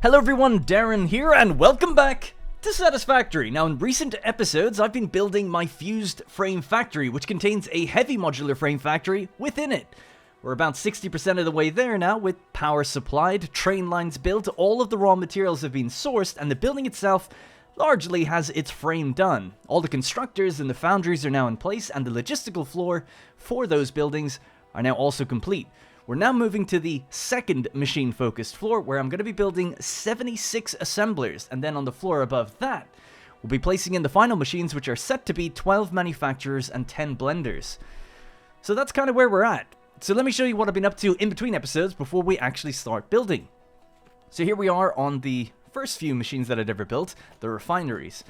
Hello everyone, Darren here, and welcome back to Satisfactory. Now, in recent episodes, I've been building my fused frame factory, which contains a heavy modular frame factory within it. We're about 60% of the way there now, with power supplied, train lines built, all of the raw materials have been sourced, and the building itself largely has its frame done. All the constructors and the foundries are now in place, and the logistical floor for those buildings are now also complete. We're now moving to the second machine-focused floor, where I'm going to be building 76 assemblers, and then on the floor above that, we'll be placing in the final machines, which are set to be 12 manufacturers and 10 blenders. So that's kind of where we're at. So let me show you what I've been up to in between episodes before we actually start building. So here we are on the first few machines that I'd ever built, the refineries.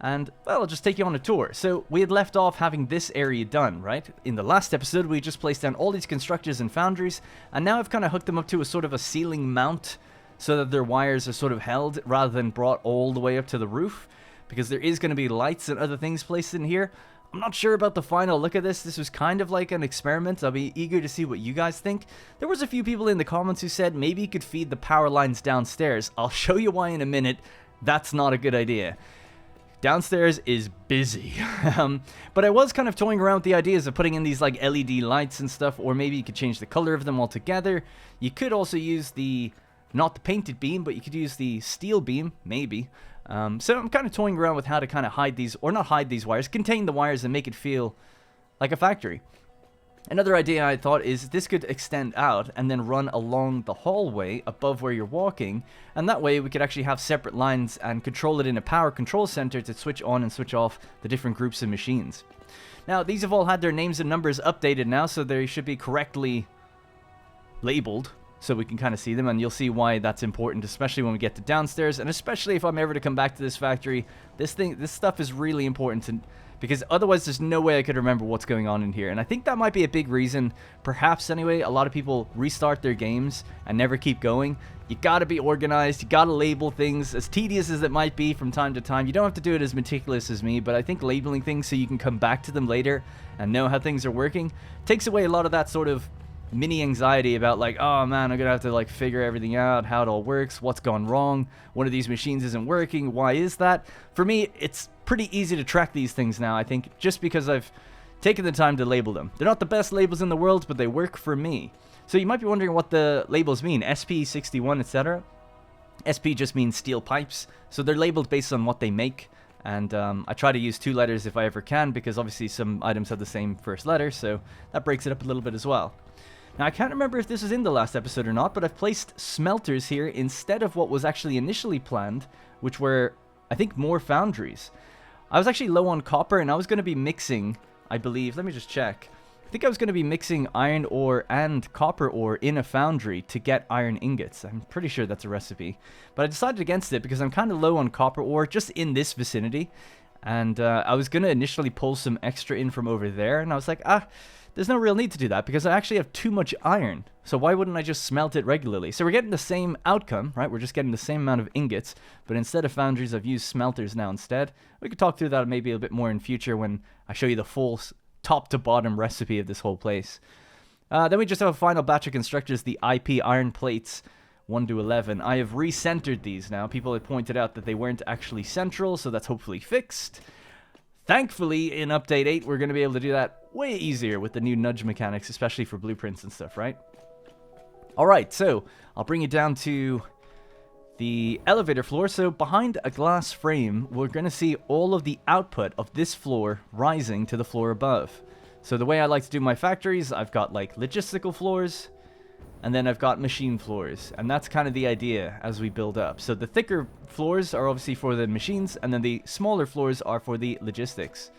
And, well, I'll just take you on a tour. So, we had left off having this area done, right? In the last episode, we just placed down all these constructors and foundries, and now I've kind of hooked them up to a sort of a ceiling mount so that their wires are sort of held rather than brought all the way up to the roof, because there is going to be lights and other things placed in here. I'm not sure about the final look of this. This was kind of like an experiment. I'll be eager to see what you guys think. There was a few people in the comments who said maybe you could feed the power lines downstairs. I'll show you why in a minute. That's not a good idea. Downstairs is busy. But I was kind of toying around with the ideas of putting in these like LED lights and stuff, or maybe you could change the color of them altogether. You could also use not the painted beam, but you could use the steel beam, maybe. So I'm kind of toying around with how to kind of hide these, or not hide these wires, contain the wires and make it feel like a factory. Another idea I thought is this could extend out and then run along the hallway above where you're walking, and that way we could actually have separate lines and control it in a power control center to switch on and switch off the different groups of machines. Now, these have all had their names and numbers updated now, so they should be correctly labeled so we can kind of see them, and you'll see why that's important, especially when we get to downstairs, and especially if I'm ever to come back to this factory. This stuff is really important because otherwise there's no way I could remember what's going on in here. And I think that might be a big reason, perhaps anyway, a lot of people restart their games and never keep going. You gotta be organized, you gotta label things, as tedious as it might be from time to time. You don't have to do it as meticulous as me, but I think labeling things so you can come back to them later and know how things are working takes away a lot of that sort of mini anxiety about like, oh man, I'm gonna have to like figure everything out, how it all works, what's gone wrong, one of these machines isn't working, why is that? For me, it's pretty easy to track these things now, I think, just because I've taken the time to label them. They're not the best labels in the world, but they work for me. So you might be wondering what the labels mean, SP61, etc. SP just means steel pipes, so they're labeled based on what they make. And I try to use 2 letters if I ever can, because obviously some items have the same first letter, so that breaks it up a little bit as well. Now, I can't remember if this was in the last episode or not, but I've placed smelters here instead of what was actually initially planned, which were, I think, more foundries. I was actually low on copper, and I was going to be mixing, I believe, let me just check. I think I was going to be mixing iron ore and copper ore in a foundry to get iron ingots. I'm pretty sure that's a recipe. But I decided against it because I'm kind of low on copper ore just in this vicinity. And I was going to initially pull some extra in from over there, and I was like, there's no real need to do that because I actually have too much iron. So why wouldn't I just smelt it regularly? So we're getting the same outcome, right? We're just getting the same amount of ingots, but instead of foundries, I've used smelters now instead. We could talk through that maybe a bit more in future when I show you the full top to bottom recipe of this whole place. Then we just have a final batch of constructors, the IP iron plates 1 to 11. I have recentered these now. People had pointed out that they weren't actually central, so that's hopefully fixed. Thankfully, in Update 8, we're going to be able to do that way easier with the new nudge mechanics, especially for blueprints and stuff, right? Alright, so I'll bring you down to the elevator floor. So behind a glass frame, we're going to see all of the output of this floor rising to the floor above. So the way I like to do my factories, I've got like logistical floors, and then I've got machine floors, and that's kind of the idea as we build up. So the thicker floors are obviously for the machines, and then the smaller floors are for the logistics.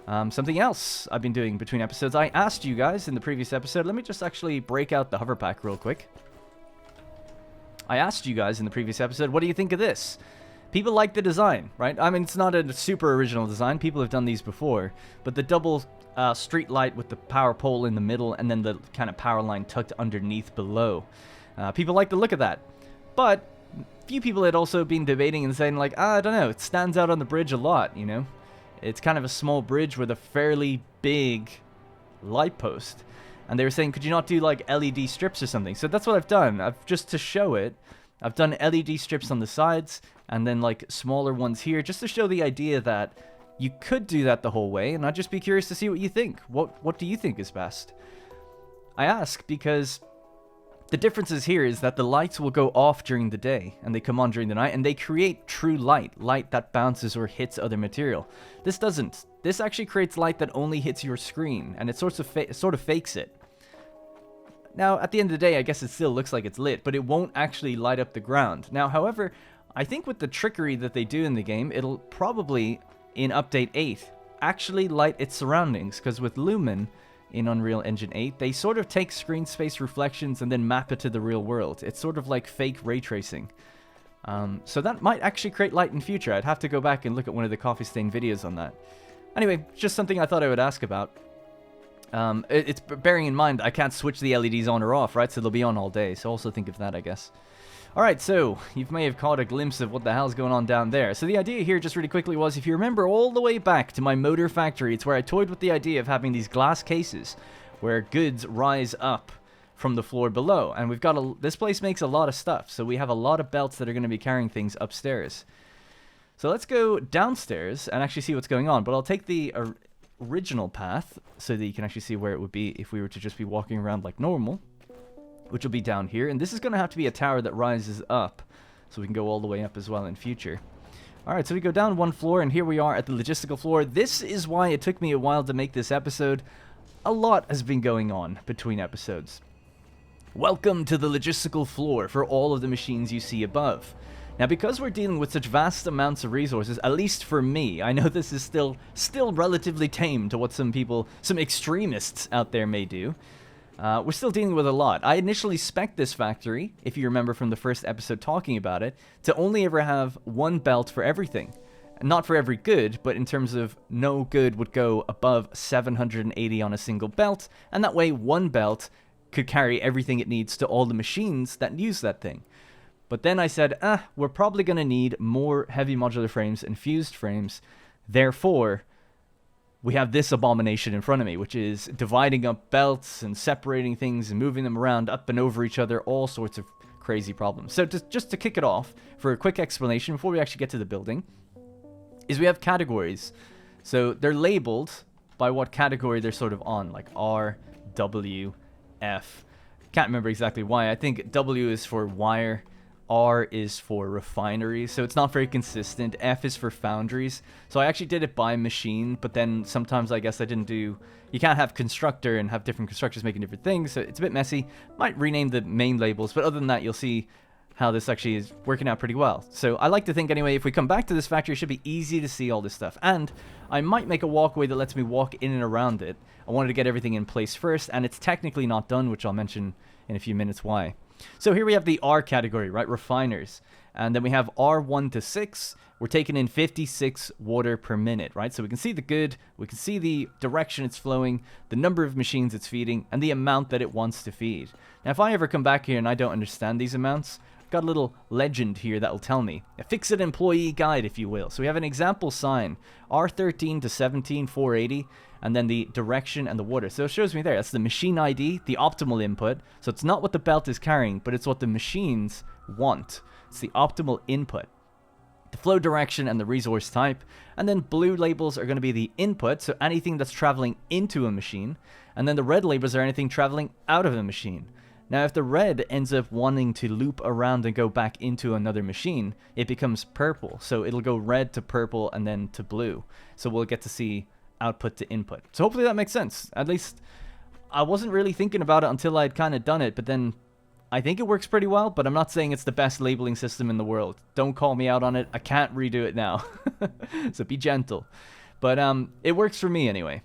Something else I've been doing between episodes, I asked you guys in the previous episode, let me just actually break out the hover pack real quick. I asked you guys in the previous episode, what do you think of this? People like the design, right? I mean, it's not a super original design, people have done these before, but the double street light with the power pole in the middle and then the kind of power line tucked underneath below. People like the look of that. But few people had also been debating and saying like, I don't know, it stands out on the bridge a lot, you know? It's kind of a small bridge with a fairly big light post. And they were saying, could you not do like LED strips or something? So that's what I've done. I've just to show it, I've done LED strips on the sides, and then like smaller ones here, just to show the idea that you could do that the whole way, and I'd just be curious to see what you think. What do you think is best? I ask because the difference here is that the lights will go off during the day, and they come on during the night, and they create true light that bounces or hits other material. This doesn't. This actually creates light that only hits your screen, and it sort of fakes it. Now, at the end of the day, I guess it still looks like it's lit, but it won't actually light up the ground. Now, however, I think with the trickery that they do in the game, it'll probably, in Update 8, actually light its surroundings, because with Lumen in Unreal Engine 8, they sort of take screen space reflections and then map it to the real world. It's sort of like fake ray tracing. So that might actually create light in future. I'd have to go back and look at one of the Coffee Stain videos on that. Anyway, just something I thought I would ask about. It's bearing in mind I can't switch the LEDs on or off, right? So they'll be on all day. So also think of that, I guess. Alright, so you may have caught a glimpse of what the hell's going on down there. So the idea here, just really quickly, was if you remember all the way back to my motor factory, it's where I toyed with the idea of having these glass cases where goods rise up from the floor below. And we've got this place makes a lot of stuff, so we have a lot of belts that are going to be carrying things upstairs. So let's go downstairs and actually see what's going on. But I'll take the original path so that you can actually see where it would be if we were to just be walking around like normal, which will be down here. And this is going to have to be a tower that rises up, so we can go all the way up as well in future. Alright, so we go down one floor, and here we are at the logistical floor. This is why it took me a while to make this episode. A lot has been going on between episodes. Welcome to the logistical floor for all of the machines you see above. Now, because we're dealing with such vast amounts of resources, at least for me, I know this is still relatively tame to what some extremists out there may do. We're still dealing with a lot. I initially spec'd this factory, if you remember from the first episode talking about it, to only ever have one belt for everything. Not for every good, but in terms of no good would go above 780 on a single belt, and that way one belt could carry everything it needs to all the machines that use that thing. But then I said, we're probably going to need more heavy modular frames and fused frames. Therefore, we have this abomination in front of me, which is dividing up belts and separating things and moving them around up and over each other, all sorts of crazy problems. So just to kick it off, for a quick explanation before we actually get to the building, is we have categories. So they're labeled by what category they're sort of on, like R, W, F. Can't remember exactly why. I think W is for wire, R is for refineries, so it's not very consistent. F is for foundries. So I actually did it by machine, but then sometimes I guess I didn't do... You can't have constructor and have different constructors making different things, so it's a bit messy. Might rename the main labels, but other than that, you'll see how this actually is working out pretty well. So I like to think anyway, if we come back to this factory, it should be easy to see all this stuff. And I might make a walkway that lets me walk in and around it. I wanted to get everything in place first, and it's technically not done, which I'll mention in a few minutes why. So here we have the R category, right? Refiners. And then we have R1 to 6. We're taking in 56 water per minute, right? So we can see the good, we can see the direction it's flowing, the number of machines it's feeding, and the amount that it wants to feed. Now, if I ever come back here and I don't understand these amounts, I've got a little legend here that will tell me. A fix-it employee guide, if you will. So we have an example sign, R13 to 17, 480. And then the direction and the water. So it shows me there, that's the machine ID, the optimal input. So it's not what the belt is carrying, but it's what the machines want. It's the optimal input. The flow direction and the resource type. And then blue labels are going to be the input, so anything that's traveling into a machine. And then the red labels are anything traveling out of a machine. Now, if the red ends up wanting to loop around and go back into another machine, it becomes purple. So it'll go red to purple and then to blue. So we'll get to see output to input. So hopefully that makes sense. At least I wasn't really thinking about it until I'd kind of done it, but then I think it works pretty well, but I'm not saying it's the best labeling system in the world. Don't call me out on it. I can't redo it now. So be gentle. But it works for me anyway.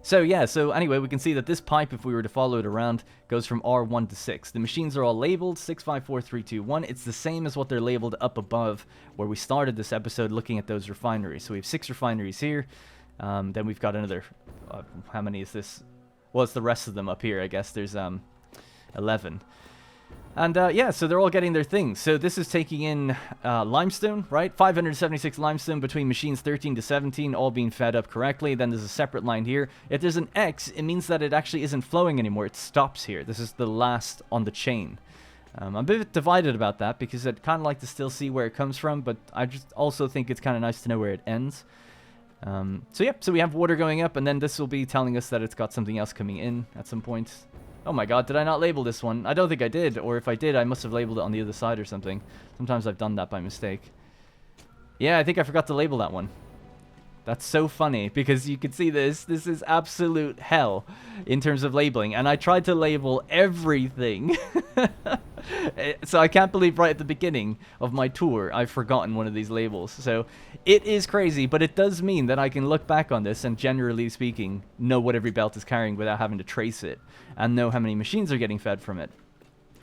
So yeah, so anyway, we can see that this pipe, if we were to follow it around, goes from R1 to 6. The machines are all labeled 6, 5, 4, 3, 2, 1. It's the same as what they're labeled up above where we started this episode looking at those refineries. So we have 6 refineries here. Then we've got another, how many is this? Well, it's the rest of them up here, I guess. There's 11. And yeah, so they're all getting their things. So this is taking in limestone, right? 576 limestone between machines 13 to 17, all being fed up correctly. Then there's a separate line here. If there's an X, it means that it actually isn't flowing anymore. It stops here. This is the last on the chain. I'm a bit divided about that because I'd kind of like to still see where it comes from, but I just also think it's kind of nice to know where it ends. So we have water going up, and then this will be telling us that it's got something else coming in at some point. Oh my god, did I not label this one? I don't think I did, or if I did, I must have labeled it on the other side or something. Sometimes I've done that by mistake. Yeah, I think I forgot to label that one. That's so funny, because you can see this is absolute hell in terms of labeling, and I tried to label everything. So I can't believe right at the beginning of my tour, I've forgotten one of these labels. So it is crazy, but it does mean that I can look back on this and, generally speaking, know what every belt is carrying without having to trace it, and know how many machines are getting fed from it.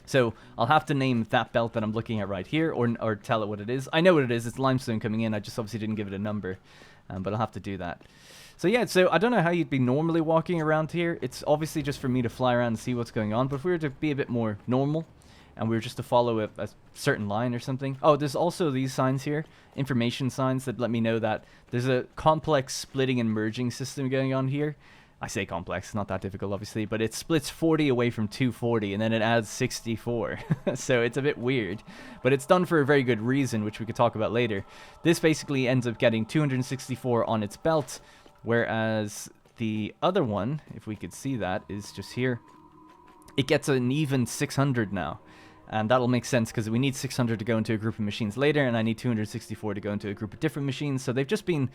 So I'll have to name that belt that I'm looking at right here, or tell it what it is. I know what it is, it's limestone coming in, I just obviously didn't give it a number. But I'll have to do that. So yeah, so I don't know how you'd be normally walking around here. It's obviously just for me to fly around and see what's going on. But if we were to be a bit more normal, and we were just to follow a certain line or something. Oh, there's also these signs here, information signs that let me know that there's a complex splitting and merging system going on here. I say complex, not that difficult obviously, but it splits 40 away from 240 and then it adds 64. So it's a bit weird, but it's done for a very good reason, which we could talk about later. This basically ends up getting 264 on its belt, whereas the other one, if we could see that, is just here. It gets an even 600 now. And that'll make sense because we need 600 to go into a group of machines later, and I need 264 to go into a group of different machines. So they've just been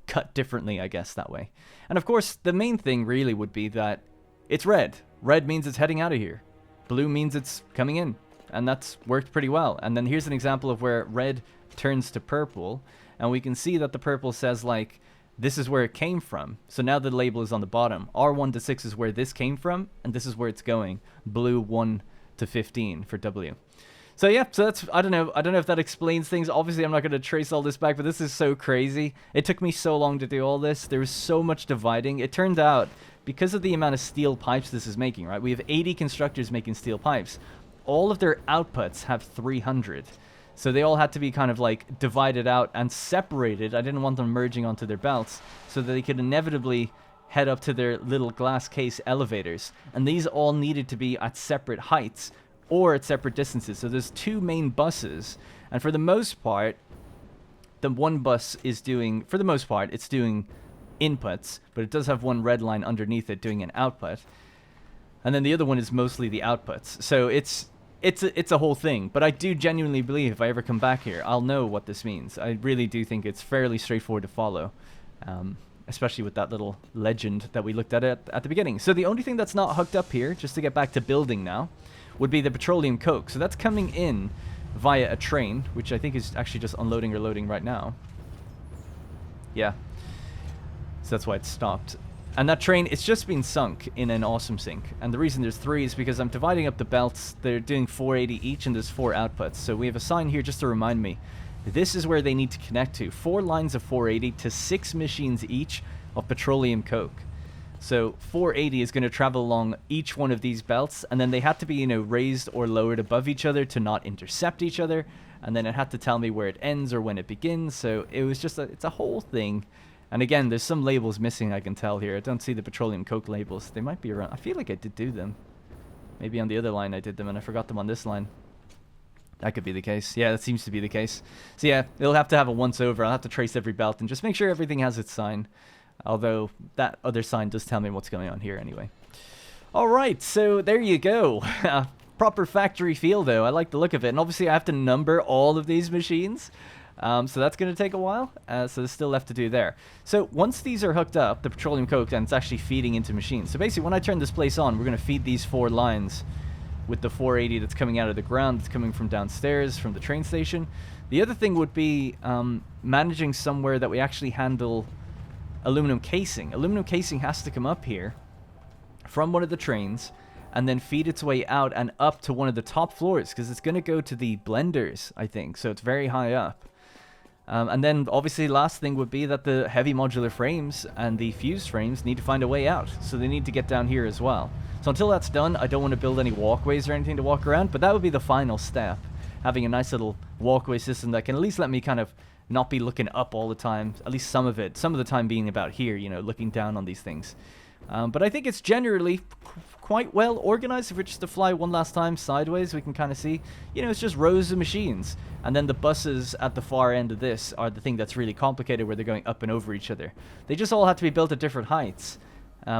cut differently, I guess, that way. And of course, the main thing really would be that it's red. Red means it's heading out of here. Blue means it's coming in. And that's worked pretty well. And then here's an example of where red turns to purple. And we can see that the purple says, like, this is where it came from. So now the label is on the bottom. R1 to 6 is where this came from, and this is where it's going. Blue 1 to 15 for W. So yeah, so that's, I don't know if that explains things. Obviously I'm not going to trace all this back, but this is so crazy. It took me so long to do all this. There was so much dividing. It turned out, because of the amount of steel pipes this is making, right? We have 80 constructors making steel pipes. All of their outputs have 300. So they all had to be kind of like divided out and separated. I didn't want them merging onto their belts so that they could inevitably head up to their little glass case elevators. And these all needed to be at separate heights or at separate distances. So there's two main buses. And for the most part, the one bus is doing, for the most part, it's doing inputs, but it does have one red line underneath it doing an output. And then the other one is mostly the outputs. So it's a whole thing. But I do genuinely believe if I ever come back here, I'll know what this means. I really do think it's fairly straightforward to follow. Especially with that little legend that we looked at the beginning. So the only thing that's not hooked up here, just to get back to building now, would be the petroleum coke. So that's coming in via a train, which I think is actually just unloading or loading right now. Yeah. So that's why it stopped. And that train, it's just been sunk in an awesome sink. And the reason there's 3 is because I'm dividing up the belts. They're doing 480 each, and there's 4 outputs. So we have a sign here just to remind me. This is where they need to connect to. 4 lines of 480 to 6 machines each of petroleum coke. So 480 is going to travel along each one of these belts, and then they had to be, raised or lowered above each other to not intercept each other. And then it had to tell me where it ends or when it begins. So it was just it's a whole thing. And again, there's some labels missing, I can tell here. I don't see the petroleum coke labels. They might be around. I feel like I did do them. Maybe on the other line I did them and I forgot them on this line. That could be the case. Yeah, that seems to be the case. So yeah, it'll have to have a once over. I'll have to trace every belt and just make sure everything has its sign. Although that other sign does tell me what's going on here anyway. Alright, so there you go. Proper factory feel though. I like the look of it. And obviously I have to number all of these machines. So that's going to take a while. So there's still left to do there. So once these are hooked up, the petroleum coke, then it's actually feeding into machines. So basically when I turn this place on, we're going to feed these 4 lines with the 480 that's coming out of the ground, that's coming from downstairs, from the train station. The other thing would be managing somewhere that we actually handle aluminum casing. Aluminum casing has to come up here from one of the trains and then feed its way out and up to one of the top floors, because it's going to go to the blenders, I think. So it's very high up. And then obviously last thing would be that the heavy modular frames and the fused frames need to find a way out. So they need to get down here as well. So until that's done, I don't want to build any walkways or anything to walk around, but that would be the final step. Having a nice little walkway system that can at least let me kind of not be looking up all the time, at least some of it. Some of the time being about here, looking down on these things. But I think it's generally quite well organized. If we're just to fly one last time sideways, we can kind of see, you know, it's just rows of machines. And then the buses at the far end of this are the thing that's really complicated, where they're going up and over each other. They just all have to be built at different heights,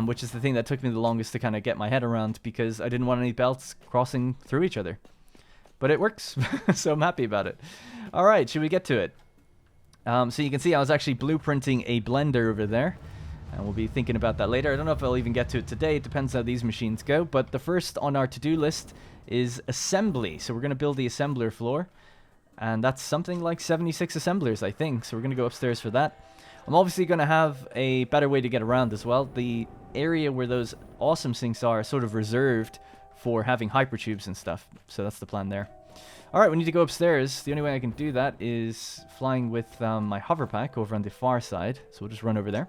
which is the thing that took me the longest to kind of get my head around, because I didn't want any belts crossing through each other. But it works, so I'm happy about it. All right, should we get to it? So you can see I was actually blueprinting a blender over there. And we'll be thinking about that later. I don't know if I'll even get to it today. It depends how these machines go. But the first on our to-do list is assembly. So we're going to build the assembler floor. And that's something like 76 assemblers, I think. So we're going to go upstairs for that. I'm obviously going to have a better way to get around as well. The area where those awesome sinks are sort of reserved for having hypertubes and stuff. So that's the plan there. All right, we need to go upstairs. The only way I can do that is flying with my hover pack over on the far side. So we'll just run over there.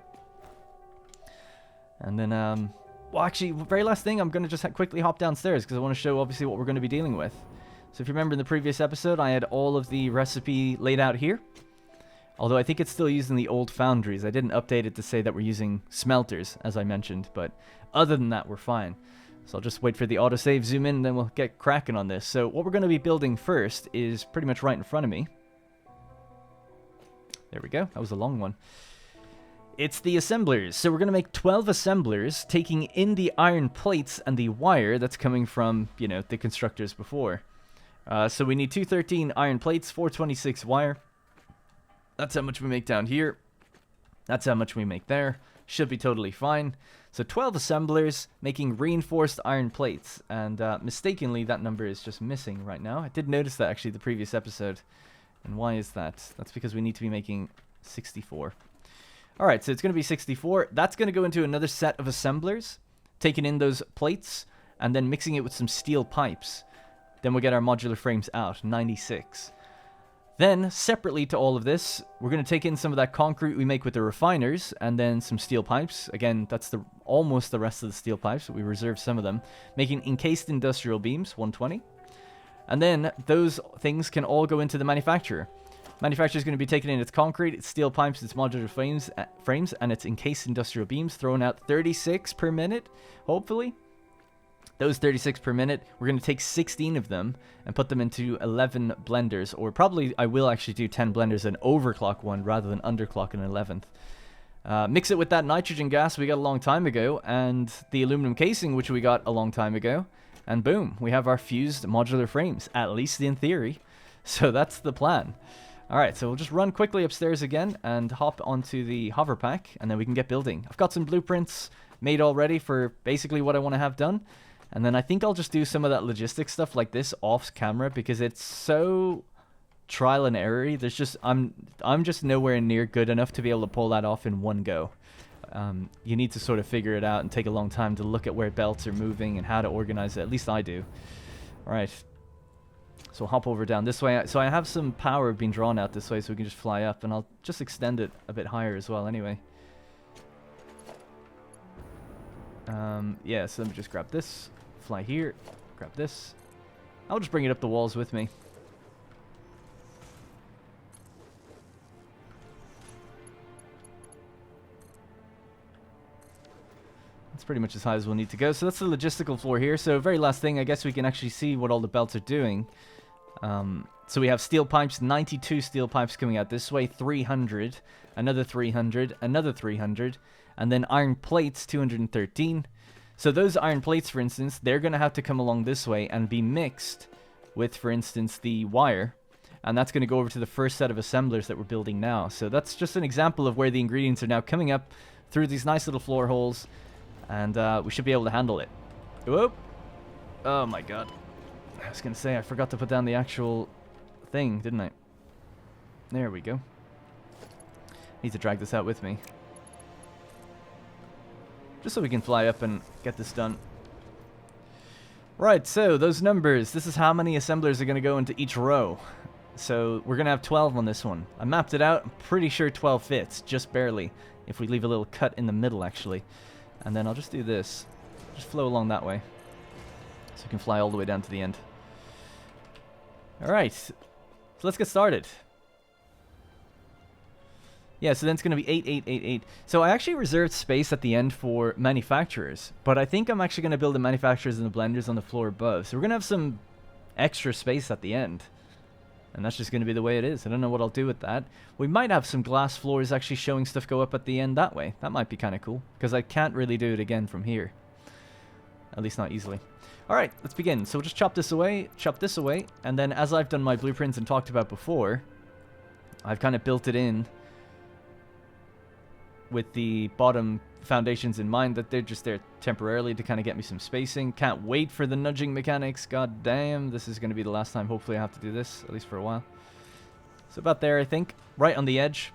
And then, well, actually, very last thing, I'm going to just quickly hop downstairs because I want to show, obviously, what we're going to be dealing with. So if you remember in the previous episode, I had all of the recipe laid out here. Although I think it's still using the old foundries. I didn't update it to say that we're using smelters, as I mentioned. But other than that, we're fine. So I'll just wait for the autosave, zoom in, and then we'll get cracking on this. So what we're going to be building first is pretty much right in front of me. There we go. That was a long one. It's the assemblers. So we're going to make 12 assemblers, taking in the iron plates and the wire that's coming from, you know, the constructors before. So we need 213 iron plates, 426 wire. That's how much we make down here. That's how much we make there. Should be totally fine. So 12 assemblers making reinforced iron plates. And mistakenly, that number is just missing right now. I did notice that actually the previous episode. And why is that? That's because we need to be making 64. All right, so it's going to be 64. That's going to go into another set of assemblers, taking in those plates, and then mixing it with some steel pipes. Then we'll get our modular frames out, 96. Then, separately to all of this, we're going to take in some of that concrete we make with the refiners, and then some steel pipes. Again, that's almost the rest of the steel pipes, but we reserved some of them. Making encased industrial beams, 120. And then, those things can all go into the manufacturer. Manufacturer is going to be taking in its concrete, its steel pipes, its modular frames, and its encased industrial beams, throwing out 36 per minute, hopefully. Those 36 per minute, we're going to take 16 of them and put them into 11 blenders, or probably I will actually do 10 blenders and overclock one rather than underclock an 11th. Mix it with that nitrogen gas we got a long time ago, and the aluminum casing which we got a long time ago, and boom, we have our fused modular frames, at least in theory. So that's the plan. Alright, so we'll just run quickly upstairs again and hop onto the hover pack, and then we can get building. I've got some blueprints made already for basically what I want to have done, and then I think I'll just do some of that logistics stuff like this off camera, because it's so trial and error. There's just I'm just nowhere near good enough to be able to pull that off in one go. You need to sort of figure it out and take a long time to look at where belts are moving and how to organize it. At least I do. Alright. So we'll hop over down this way. So I have some power being drawn out this way so we can just fly up. And I'll just extend it a bit higher as well anyway. Yeah, so let me just grab this. Fly here. Grab this. I'll just bring it up the walls with me. That's pretty much as high as we'll need to go. So that's the logistical floor here. So very last thing, I guess we can actually see what all the belts are doing. So we have steel pipes, 92 steel pipes coming out this way, 300, another 300, another 300, and then iron plates, 213. So those iron plates, for instance, they're going to have to come along this way and be mixed with, for instance, the wire. And that's going to go over to the first set of assemblers that we're building now. So that's just an example of where the ingredients are now coming up through these nice little floor holes. And we should be able to handle it. Whoop! Oh my god. I was going to say, I forgot to put down the actual thing, didn't I? There we go. Need to drag this out with me. Just so we can fly up and get this done. Right, so those numbers. This is how many assemblers are going to go into each row. So we're going to have 12 on this one. I mapped it out. I'm pretty sure 12 fits, just barely. If we leave a little cut in the middle, actually. And then I'll just do this. Just flow along that way. So you can fly all the way down to the end. Alright. So let's get started. Yeah, so then it's going to be 8, 8, 8, 8. So I actually reserved space at the end for manufacturers, but I think I'm actually going to build the manufacturers and the blenders on the floor above. So we're going to have some extra space at the end, and that's just going to be the way it is. I don't know what I'll do with that. We might have some glass floors actually showing stuff go up at the end that way. That might be kind of cool, because I can't really do it again from here. At least not easily. Alright, let's begin. So we'll just chop this away, and then as I've done my blueprints and talked about before, I've kind of built it in with the bottom foundations in mind, that they're just there temporarily to kind of get me some spacing. Can't wait for the nudging mechanics. God damn, this is going to be the last time hopefully I have to do this, at least for a while. So about there, I think, right on the edge.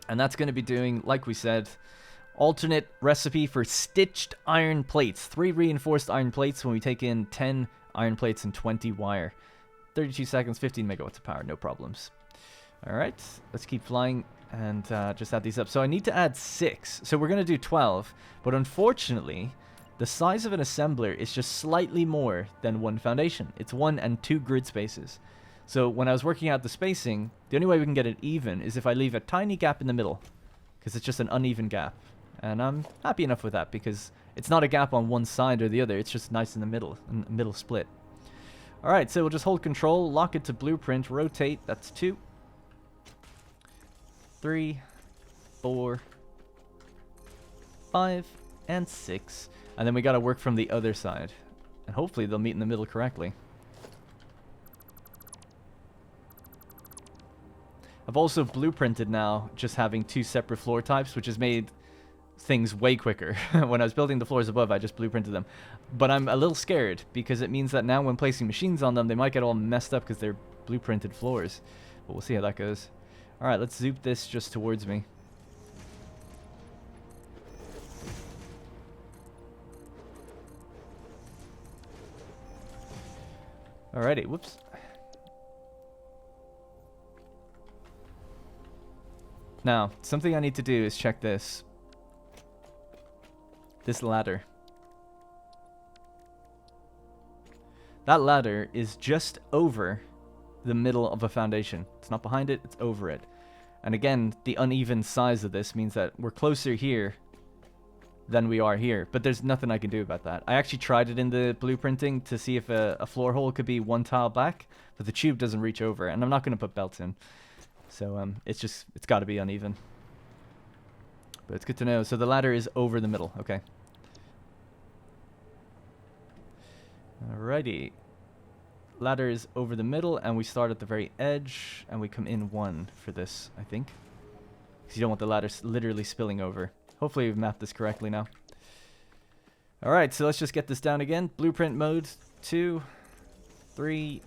And that's going to be doing, like we said, alternate recipe for stitched iron plates. 3 reinforced iron plates when we take in 10 iron plates and 20 wire. 32 seconds, 15 megawatts of power, no problems. Alright, let's keep flying and just add these up. So I need to add 6. So we're going to do 12. But unfortunately, the size of an assembler is just slightly more than 1 foundation. It's 1 and 2 grid spaces. So when I was working out the spacing, the only way we can get it even is if I leave a tiny gap in the middle. Because it's just an uneven gap. And I'm happy enough with that because it's not a gap on one side or the other. It's just nice in the middle split. Alright, so we'll just hold control, lock it to blueprint, rotate. That's 2. 3, 4, 5, and 6. And then we gotta work from the other side. And hopefully they'll meet in the middle correctly. I've also blueprinted now just having 2 separate floor types, which has made things way quicker. When I was building the floors above, I just blueprinted them. But I'm a little scared because it means that now when placing machines on them, they might get all messed up because they're blueprinted floors. But we'll see how that goes. Alright, let's zoop this just towards me. Alrighty, whoops. Now, something I need to do is check this. This ladder. That ladder is just over the middle of a foundation. It's not behind it, it's over it. And again, the uneven size of this means that we're closer here than we are here. But there's nothing I can do about that. I actually tried it in the blueprinting to see if a floor hole could be 1 tile back, but the tube doesn't reach over, and I'm not going to put belts in. So it's got to be uneven. But it's good to know. So the ladder is over the middle. Okay. Alrighty. Ladder is over the middle, and we start at the very edge, and we come in 1 for this, I think. Because you don't want the ladder literally spilling over. Hopefully we've mapped this correctly now. Alright, so let's just get this down again. Blueprint mode. 2, 3,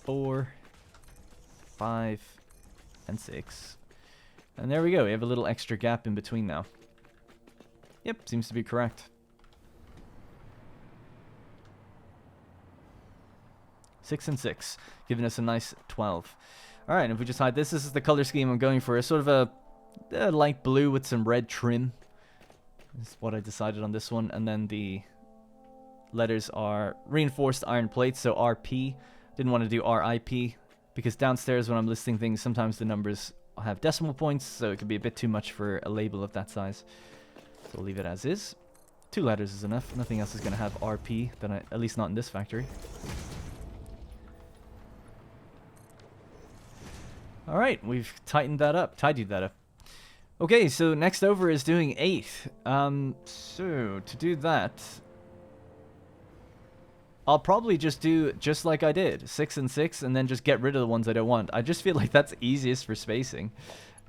4, 5, and 6. And there we go. We have a little extra gap in between now. Yep, seems to be correct. 6 and 6, giving us a nice 12. Alright, and if we just hide this, this is the color scheme I'm going for. It's sort of a light blue with some red trim. That's what I decided on this one. And then the letters are reinforced iron plates, so RP. Didn't want to do RIP, because downstairs when I'm listing things, sometimes the numbers have decimal points, so it could be a bit too much for a label of that size. So we'll leave it as is. 2 letters is enough. Nothing else is going to have RP, at least not in this factory. Alright, we've tidied that up. Okay, so next over is doing 8. So, to do that, I'll probably just do just like I did. 6 and 6, and then just get rid of the ones I don't want. I just feel like that's easiest for spacing.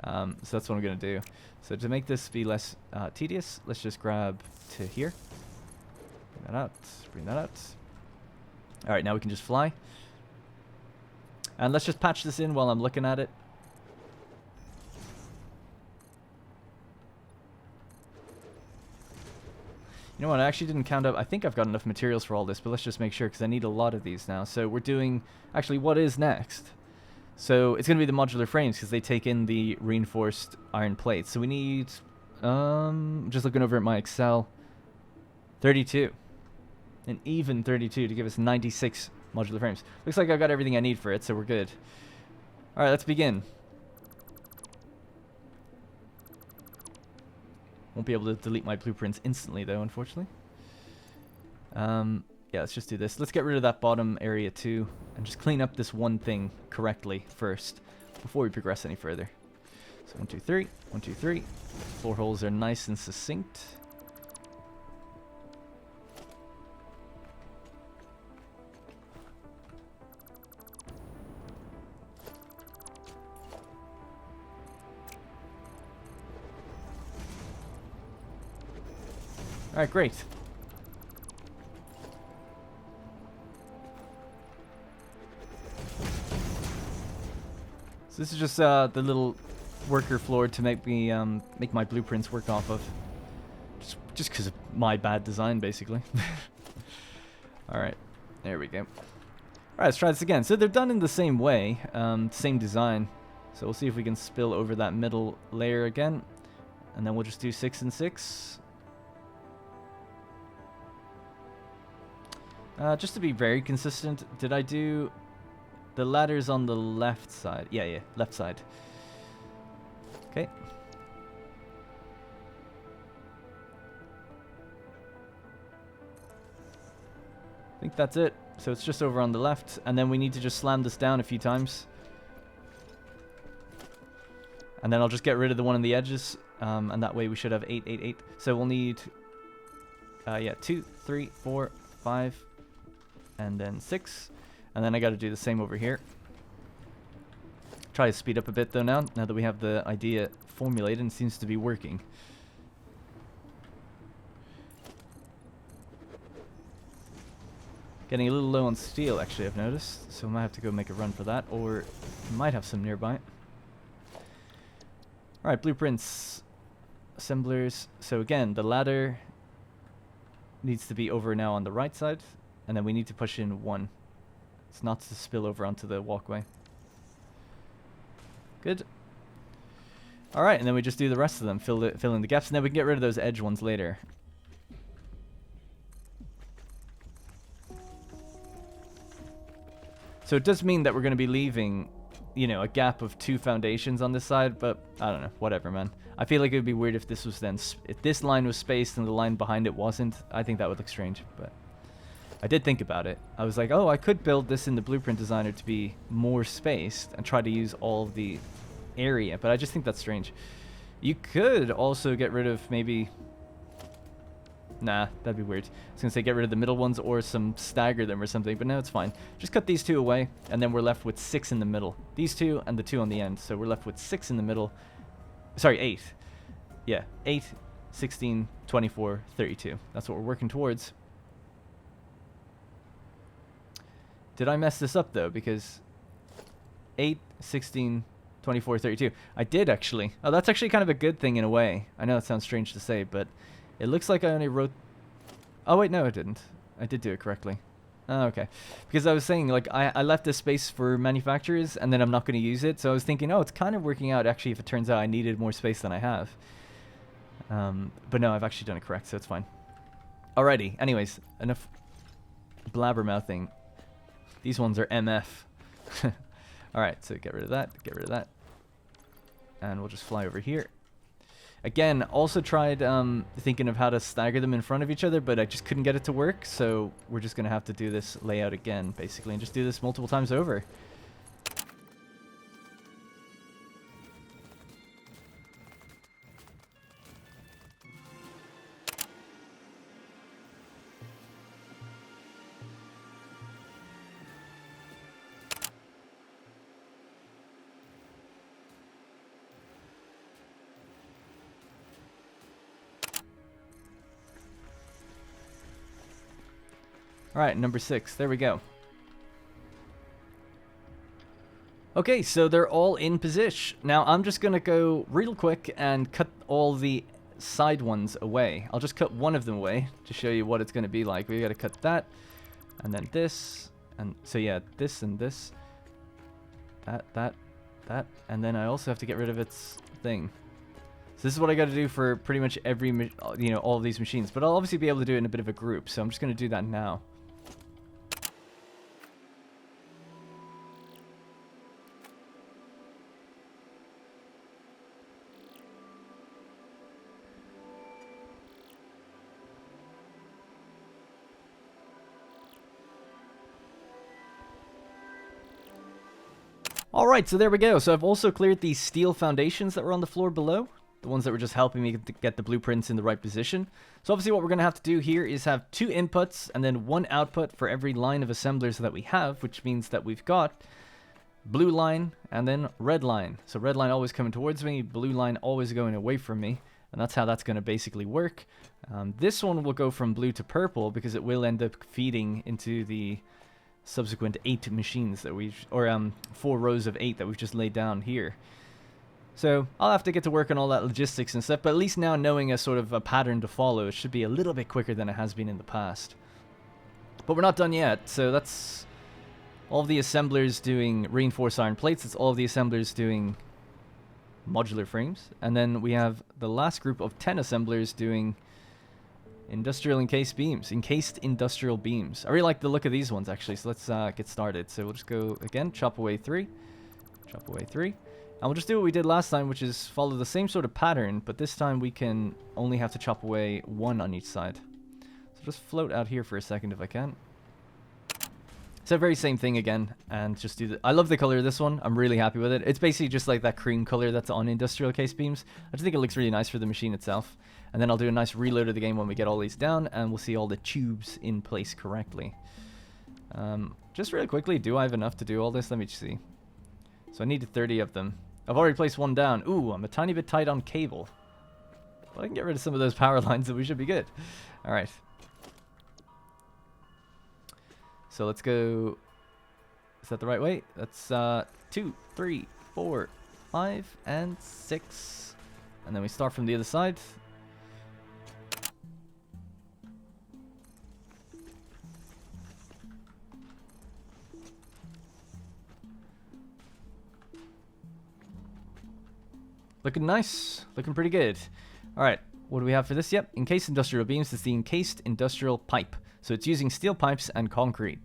So that's what I'm going to do. So to make this be less tedious, let's just grab to here. Bring that out. Alright, now we can just fly. And let's just patch this in while I'm looking at it. You know what, I actually didn't count up. I think I've got enough materials for all this, but let's just make sure, because I need a lot of these now. So we're doing, actually, what is next? So it's going to be the modular frames, because they take in the reinforced iron plates. So we need, just looking over at my Excel, 32. An even 32 to give us 96 modular frames. Looks like I've got everything I need for it, so we're good. Alright, let's begin. Won't be able to delete my blueprints instantly though, unfortunately. Yeah, let's just do this. Let's get rid of that bottom area too, and just clean up this one thing correctly first, before we progress any further. So 1, 2, 3, 1, 2, 3. Floor holes are nice and succinct. Alright, great. So this is just the little worker floor to make me make my blueprints work off of. Just because of my bad design, basically. Alright, there we go. Alright, let's try this again. So they're done in the same way, same design. So we'll see if we can spill over that middle layer again. And then we'll just do 6 and 6. Just to be very consistent, did I do the ladders on the left side? Yeah, left side. Okay. I think that's it. So it's just over on the left, and then we need to just slam this down a few times. And then I'll just get rid of the one on the edges, and that way we should have 8, 8, 8. So we'll need, 2, 3, 4, 5, and then 6. And then I got to do the same over here. Try to speed up a bit though now that we have the idea formulated and seems to be working. Getting a little low on steel, actually, I've noticed. So I might have to go make a run for that, or might have some nearby. Alright, blueprints. Assemblers. So again, the ladder needs to be over now on the right side, and then we need to push in 1. It's not to spill over onto the walkway. Good. Alright, and then we just do the rest of them, fill in the gaps, and then we can get rid of those edge ones later. So it does mean that we're going to be leaving, you know, a gap of 2 foundations on this side, but I don't know, whatever, man. I feel like it would be weird if this was then, if this line was spaced and the line behind it wasn't. I think that would look strange, but I did think about it. I was like, oh, I could build this in the blueprint designer to be more spaced and try to use all of the area, but I just think that's strange. You could also get rid of maybe... Nah, that'd be weird. I was going to say get rid of the middle ones or some stagger them or something, but no, it's fine. Just cut these 2 away, and then we're left with 6 in the middle. These 2 and the 2 on the end, so we're left with 6 in the middle. Sorry, 8. Yeah, 8, 16, 24, 32. That's what we're working towards. Did I mess this up, though? Because 8, 16, 24, 32. I did, actually. Oh, that's actually kind of a good thing in a way. I know it sounds strange to say, but it looks like I only wrote... Oh, wait, no, I didn't. I did do it correctly. Oh, okay. Because I was saying, like, I left this space for manufacturers, and then I'm not going to use it. So I was thinking, oh, it's kind of working out, actually, if it turns out I needed more space than I have. But no, I've actually done it correct, so it's fine. Alrighty. Anyways, enough blabbermouthing. These ones are MF. Alright, so get rid of that, get rid of that. And we'll just fly over here. Again, also tried thinking of how to stagger them in front of each other, but I just couldn't get it to work, so we're just going to have to do this layout again, basically, and just do this multiple times over. Alright, number 6. There we go. Okay, so they're all in position. Now, I'm just going to go real quick and cut all the side ones away. I'll just cut one of them away to show you what it's going to be like. We got to cut that, and then this, and so yeah, this and this. That, and then I also have to get rid of its thing. So this is what I got to do for pretty much every, you know, all of these machines. But I'll obviously be able to do it in a bit of a group, so I'm just going to do that now. Alright, so there we go. So I've also cleared the steel foundations that were on the floor below. The ones that were just helping me to get the blueprints in the right position. So obviously what we're going to have to do here is have 2 inputs and then 1 output for every line of assemblers that we have, which means that we've got blue line and then red line. So red line always coming towards me, blue line always going away from me. And that's how that's going to basically work. This one will go from blue to purple because it will end up feeding into the subsequent 8 machines that we've, or 4 rows of 8 that we've just laid down here. So I'll have to get to work on all that logistics and stuff, but at least now knowing a sort of a pattern to follow, it should be a little bit quicker than it has been in the past. But we're not done yet, so that's all of the assemblers doing reinforced iron plates, it's all of the assemblers doing modular frames, and then we have the last group of 10 assemblers doing industrial encased industrial beams. I really like the look of these ones actually, so let's get started. So we'll just go again, chop away 3, chop away 3. And we'll just do what we did last time, which is follow the same sort of pattern, but this time we can only have to chop away 1 on each side. So just float out here for a second if I can. It's the very same thing again, and just do the... I love the color of this one. I'm really happy with it. It's basically just like that cream color that's on industrial case beams. I just think it looks really nice for the machine itself. And then I'll do a nice reload of the game when we get all these down, and we'll see all the tubes in place correctly. Just really quickly, do I have enough to do all this? Let me see. So I needed 30 of them. I've already placed 1 down. Ooh, I'm a tiny bit tight on cable. But I can get rid of some of those power lines and we should be good. Alright. So let's go... Is that the right way? That's 2, 3, 4, 5, and 6. And then we start from the other side. Looking nice. Looking pretty good. Alright, what do we have for this? Yep, encased industrial beams. It's the encased industrial pipe. So it's using steel pipes and concrete.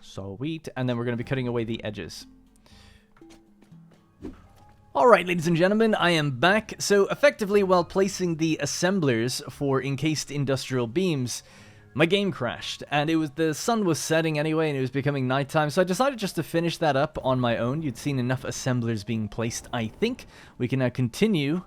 Sweet. And then we're going to be cutting away the edges. Alright, ladies and gentlemen, I am back. So effectively, while placing the assemblers for encased industrial beams, my game crashed, and the sun was setting anyway, and it was becoming nighttime, so I decided just to finish that up on my own. You'd seen enough assemblers being placed, I think. We can now continue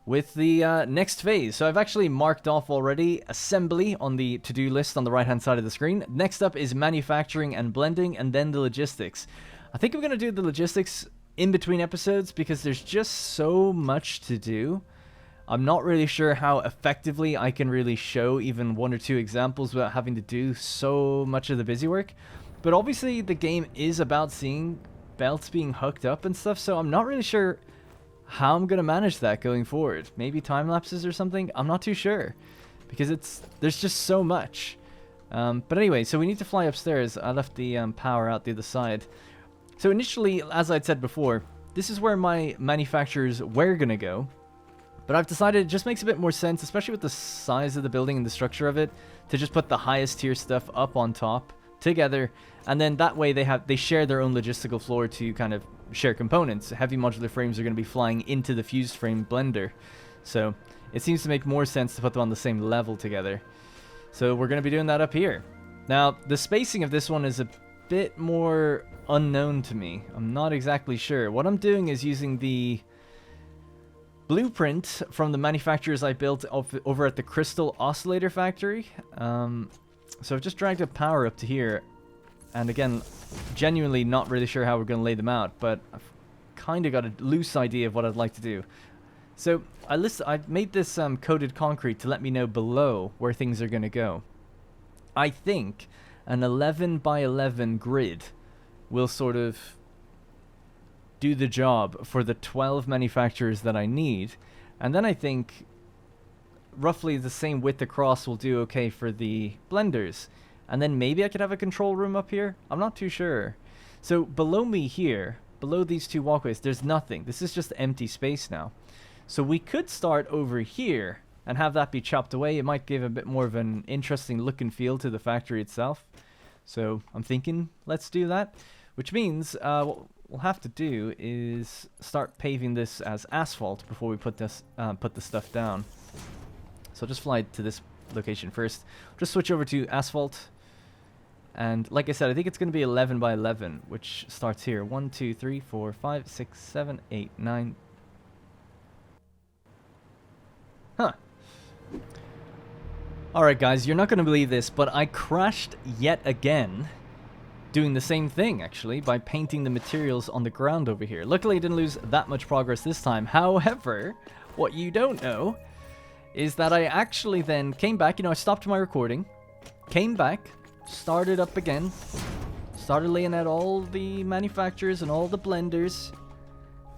with the next phase. So I've actually marked off already assembly on the to-do list on the right-hand side of the screen. Next up is manufacturing and blending, and then the logistics. I think I'm going to do the logistics in between episodes, because there's just so much to do. I'm not really sure how effectively I can really show even 1 or 2 examples without having to do so much of the busy work. But obviously the game is about seeing belts being hooked up and stuff, so I'm not really sure how I'm going to manage that going forward. Maybe time lapses or something? I'm not too sure, because there's just so much. But anyway, so we need to fly upstairs. I left the power out the other side. So initially, as I'd said before, this is where my manufacturers were going to go. But I've decided it just makes a bit more sense, especially with the size of the building and the structure of it, to just put the highest tier stuff up on top together, and then that way they share their own logistical floor to kind of share components. Heavy modular frames are going to be flying into the fused frame blender, so it seems to make more sense to put them on the same level together. So we're going to be doing that up here. Now, the spacing of this one is a bit more unknown to me. I'm not exactly sure. What I'm doing is using the blueprint from the manufacturers I built over at the Crystal Oscillator Factory. So I've just dragged a power up to here, and again, genuinely not really sure how we're going to lay them out, but I've kind of got a loose idea of what I'd like to do. So I've made this coated concrete to let me know below where things are going to go. I think an 11 by 11 grid will sort of do the job for the 12 manufacturers that I need, and then I think roughly the same width across will do okay for the blenders, and then maybe I could have a control room up here. I'm not too sure. So below me here, below these 2 walkways, there's nothing. This is just empty space now. So we could start over here and have that be chopped away. It might give a bit more of an interesting look and feel to the factory itself. So I'm thinking let's do that, which means what we'll have to do is start paving this as asphalt before we put the stuff down. So I'll just fly to this location first. Just switch over to asphalt, And like I said, I think it's going to be 11 by 11, which starts here. 1, 2, 3, 4, 5, 6, 7, 8, 9. Huh. Alright guys, you're not going to believe this, but I crashed yet again doing the same thing, actually, by painting the materials on the ground over here. Luckily, I didn't lose that much progress this time. However, what you don't know is that I actually then came back. You know, I stopped my recording, came back, started up again, started laying out all the manufacturers and all the blenders,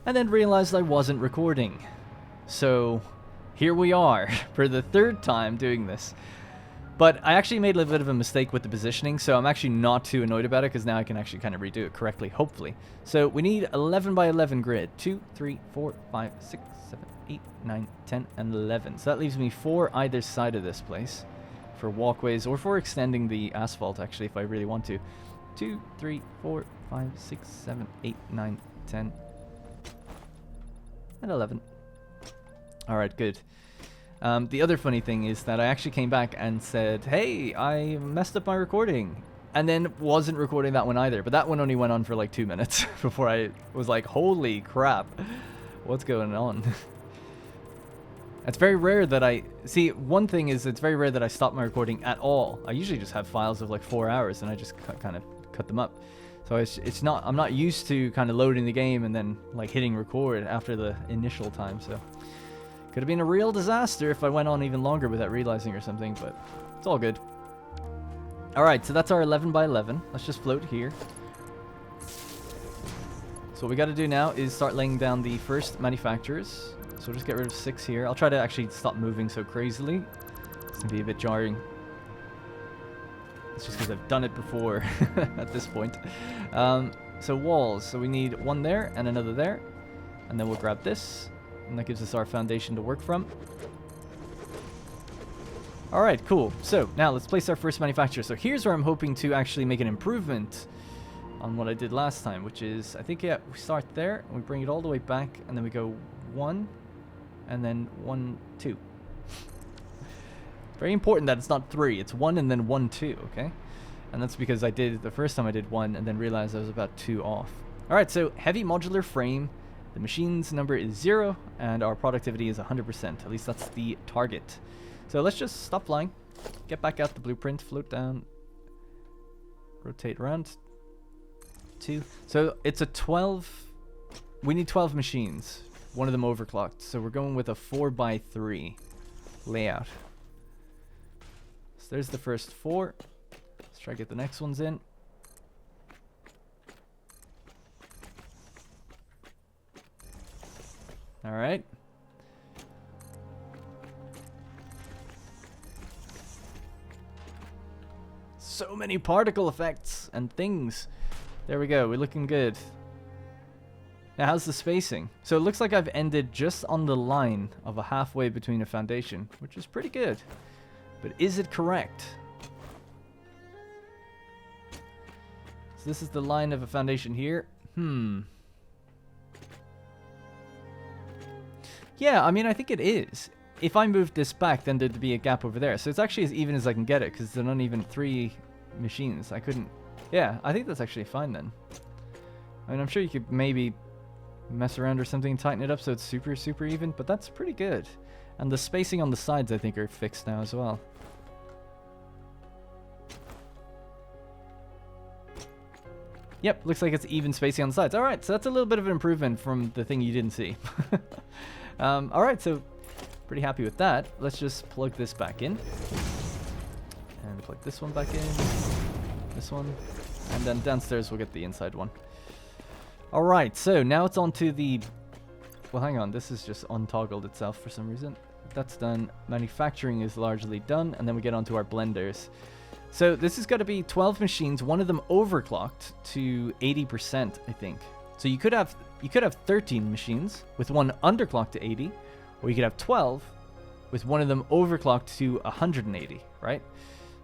and then realized I wasn't recording. So here we are for the third time doing this. But I actually made a little bit of a mistake with the positioning, so I'm actually not too annoyed about it, because now I can actually kind of redo it correctly, hopefully. So we need 11 by 11 grid. 2, 3, 4, 5, 6, 7, 8, 9, 10, and 11. So that leaves me 4 either side of this place for walkways, or for extending the asphalt, actually, if I really want to. 2, 3, 4, 5, 6, 7, 8, 9, 10, and 11. Alright, good. The other funny thing is that I actually came back and said, hey, I messed up my recording. And then wasn't recording that one either. But that one only went on for like 2 minutes before I was like, holy crap, what's going on? It's very rare that I... See, one thing is, it's very rare that I stop my recording at all. I usually just have files of like 4 hours and I just kind of cut them up. So it's not... I'm not used to kind of loading the game and then like hitting record after the initial time, so... Could have been a real disaster if I went on even longer without realizing or something, but it's all good. Alright, so that's our 11 by 11. Let's just float here. So what we got to do now is start laying down the first manufacturers. So we'll just get rid of 6 here. I'll try to actually stop moving so crazily. It's going to be a bit jarring. It's just because I've done it before at this point. So walls. So we need 1 there and another there. And then we'll grab this. And that gives us our foundation to work from. Alright, cool. So, now let's place our first manufacturer. So here's where I'm hoping to actually make an improvement on what I did last time, which is, I think, yeah, we start there, and we bring it all the way back, and then we go 1, and then 1, 2. Very important that it's not 3. It's 1 and then 1, 2, okay? And that's because I did, the first time I did 1, and then realized I was about 2 off. Alright, so heavy modular frame. The machine's number is 0, and our productivity is 100%. At least that's the target. So let's just stop flying, get back out the blueprint, float down, rotate around. 2. So it's a 12. We need 12 machines. One of them overclocked. So we're going with a 4 by 3 layout. So there's the first 4. Let's try to get the next ones in. Alright. So many particle effects and things. There we go, we're looking good. Now how's the spacing? So it looks like I've ended just on the line of a halfway between a foundation, which is pretty good. But is it correct? So this is the line of a foundation here. Yeah, I mean, I think it is. If I moved this back, then there'd be a gap over there. So it's actually as even as I can get it, because they're not even 3 machines. I couldn't... Yeah, I think that's actually fine then. I mean, I'm sure you could maybe mess around or something and tighten it up so it's super, super even, but that's pretty good. And the spacing on the sides, I think, are fixed now as well. Yep, looks like it's even spacing on the sides. Alright, so that's a little bit of an improvement from the thing you didn't see. Alright, so pretty happy with that. Let's just plug this back in. And plug this one back in. This one. And then downstairs we'll get the inside one. Alright, so now it's on to the... Well, hang on, this is just untoggled itself for some reason. That's done. Manufacturing is largely done. And then we get onto our blenders. So this has got to be 12 machines, one of them overclocked to 80%, I think. So you could have 13 machines with one underclocked to 80, or you could have 12 with one of them overclocked to 180, right?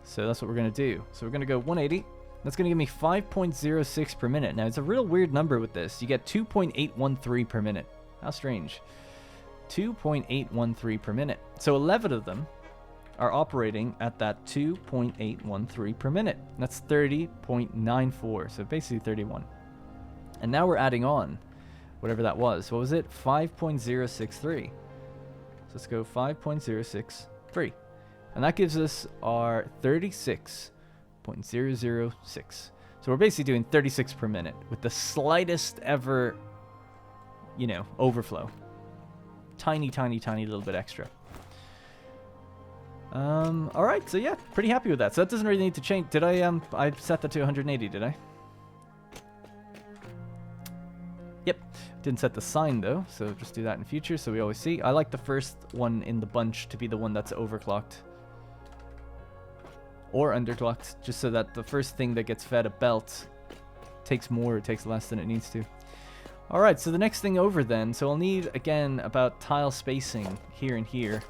So that's what we're going to do. So we're going to go 180. That's going to give me 5.06 per minute. Now, it's a real weird number with this. You get 2.813 per minute. How strange. 2.813 per minute. So 11 of them are operating at that 2.813 per minute. That's 30.94, so basically 31. And now we're adding on whatever that was. What was it? 5.063. So let's go 5.063. And that gives us our 36.006. So we're basically doing 36 per minute with the slightest ever, you know, overflow. Tiny, tiny, tiny little bit extra. Alright, so yeah, pretty happy with that. So that doesn't really need to change. Did I set that to 180, did I? Yep. Didn't set the sign though, so just do that in future so we always see. I like the first one in the bunch to be the one that's overclocked. Or underclocked, just so that the first thing that gets fed a belt takes more or takes less than it needs to. Alright, so the next thing over then, so I'll need, again, about tile spacing here and here.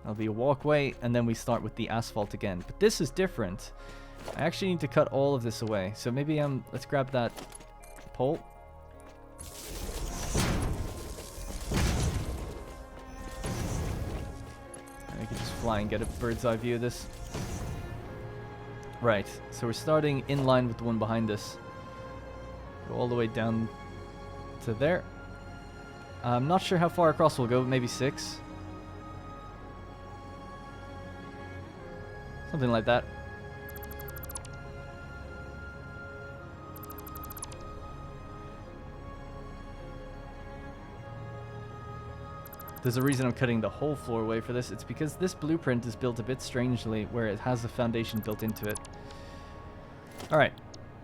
That'll be a walkway, and then we start with the asphalt again. But this is different. I actually need to cut all of this away. So maybe, let's grab that pole. And we can just fly and get a bird's eye view of this. Right, so we're starting in line with the one behind us. Go all the way down to there. I'm not sure how far across we'll go, maybe 6. Something like that. There's a reason I'm cutting the whole floor away for this. It's because this blueprint is built a bit strangely, where it has a foundation built into it. Alright.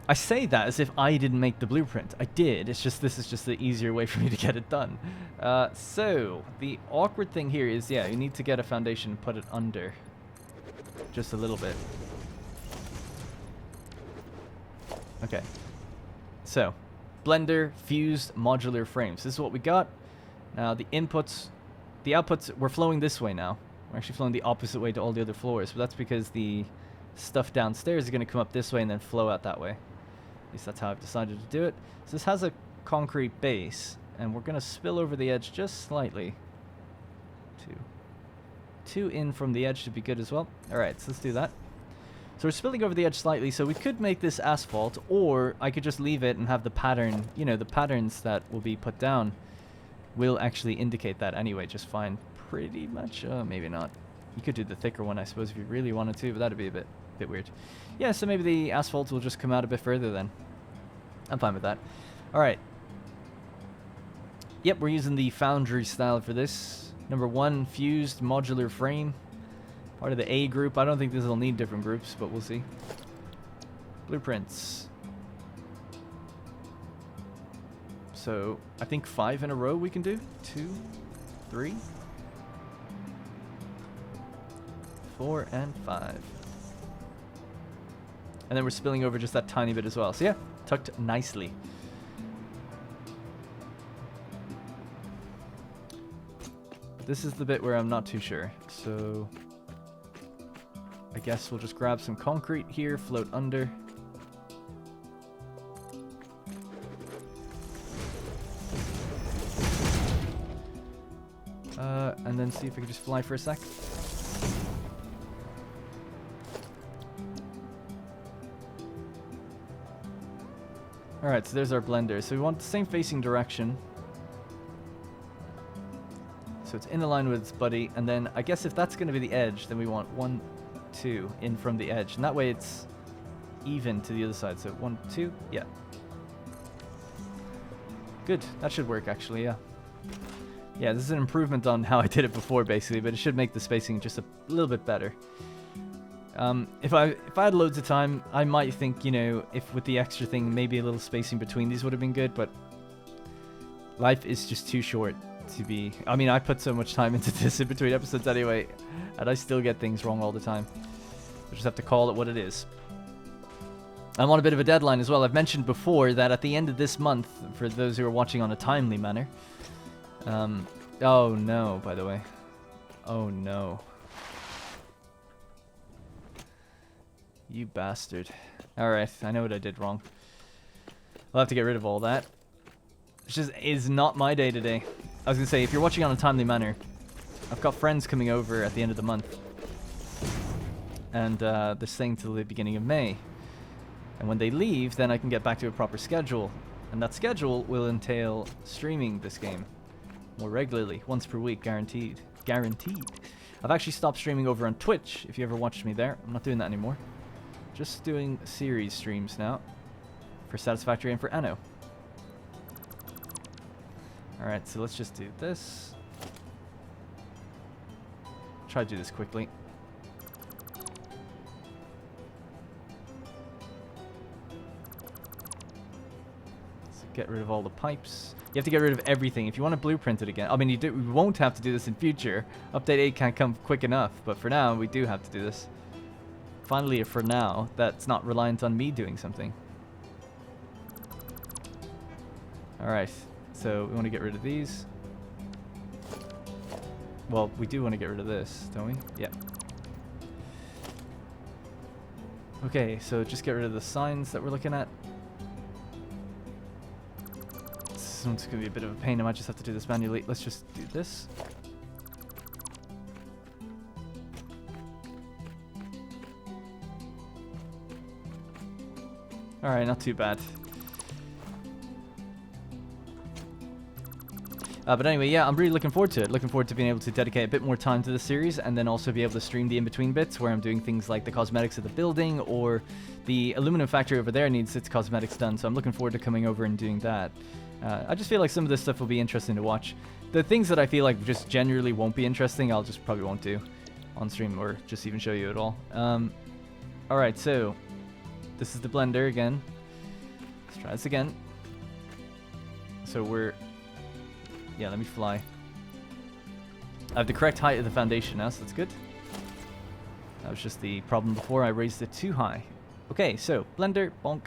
I say that as if I didn't make the blueprint. I did. It's just this is just the easier way for me to get it done. So, the awkward thing here is, yeah, you need to get a foundation and put it under. Just a little bit. Okay. So, Blender fused modular frames. This is what we got. Now, the inputs, the outputs, we're flowing this way now. We're actually flowing the opposite way to all the other floors, but that's because the stuff downstairs is going to come up this way and then flow out that way. At least that's how I've decided to do it. So this has a concrete base, and we're going to spill over the edge just slightly. Two in from the edge should be good as well. Alright, so let's do that. So we're spilling over the edge slightly, so we could make this asphalt, or I could just leave it and have the pattern, you know, the patterns that will be put down will actually indicate that anyway, just fine. Pretty much, maybe not. You could do the thicker one, I suppose, if you really wanted to, but that'd be a bit weird. Yeah, so maybe the asphalt will just come out a bit further then. I'm fine with that. Alright. Yep, we're using the foundry style for this. Number 1, fused modular frame. Part of the A group. I don't think this will need different groups, but we'll see. Blueprints. So, I think 5 in a row we can do. 2, 3, 4, and 5. And then we're spilling over just that tiny bit as well. So yeah, tucked nicely. This is the bit where I'm not too sure. So I guess we'll just grab some concrete here, float under. And then see if we can just fly for a sec. Alright, so there's our blender. So we want the same facing direction. So it's in line with its buddy, and then I guess if that's going to be the edge, then we want 1, 2 in from the edge. And that way it's even to the other side. So 1, 2, yeah. Good, that should work actually, yeah. Yeah, this is an improvement on how I did it before basically, but it should make the spacing just a little bit better. If I had loads of time, I might think, you know, if with the extra thing, maybe a little spacing between these would have been good, but life is just too short to be... I mean, I put so much time into this in between episodes anyway, and I still get things wrong all the time. I just have to call it what it is. I'm on a bit of a deadline as well. I've mentioned before that at the end of this month, for those who are watching on a timely manner... oh no, by the way. Oh no. You bastard. Alright, I know what I did wrong. I'll have to get rid of all that. It's just is not my day today. I was gonna say, if you're watching on a timely manner, I've got friends coming over at the end of the month. And they're staying till the beginning of May. And when they leave, then I can get back to a proper schedule. And that schedule will entail streaming this game more regularly, once per week, guaranteed. Guaranteed. I've actually stopped streaming over on Twitch, if you ever watched me there. I'm not doing that anymore. Just doing series streams now for Satisfactory and for Anno. Alright, so let's just do this. Try to do this quickly. So get rid of all the pipes. You have to get rid of everything. If you want to blueprint it again, I mean, we won't have to do this in future. Update 8 can't come quick enough, but for now, we do have to do this. Finally, for now, that's not reliant on me doing something. Alright, so we want to get rid of these. Well, we do want to get rid of this, don't we? Yeah. Okay, so just get rid of the signs that we're looking at. This one's going to be a bit of a pain. I might just have to do this manually. Let's just do this. Alright, not too bad. But anyway, yeah, I'm really looking forward to it. Looking forward to being able to dedicate a bit more time to the series and then also be able to stream the in-between bits where I'm doing things like the cosmetics of the building, or the aluminum factory over there needs its cosmetics done. So I'm looking forward to coming over and doing that. I just feel like some of this stuff will be interesting to watch. The things that I feel like just generally won't be interesting, I'll just probably won't do on stream or just even show you at all. Alright, so this is the blender again. Let's try this again. So we're... Yeah, let me fly. I have the correct height of the foundation now, so that's good. That was just the problem before. I raised it too high. Okay, so blender, bonk.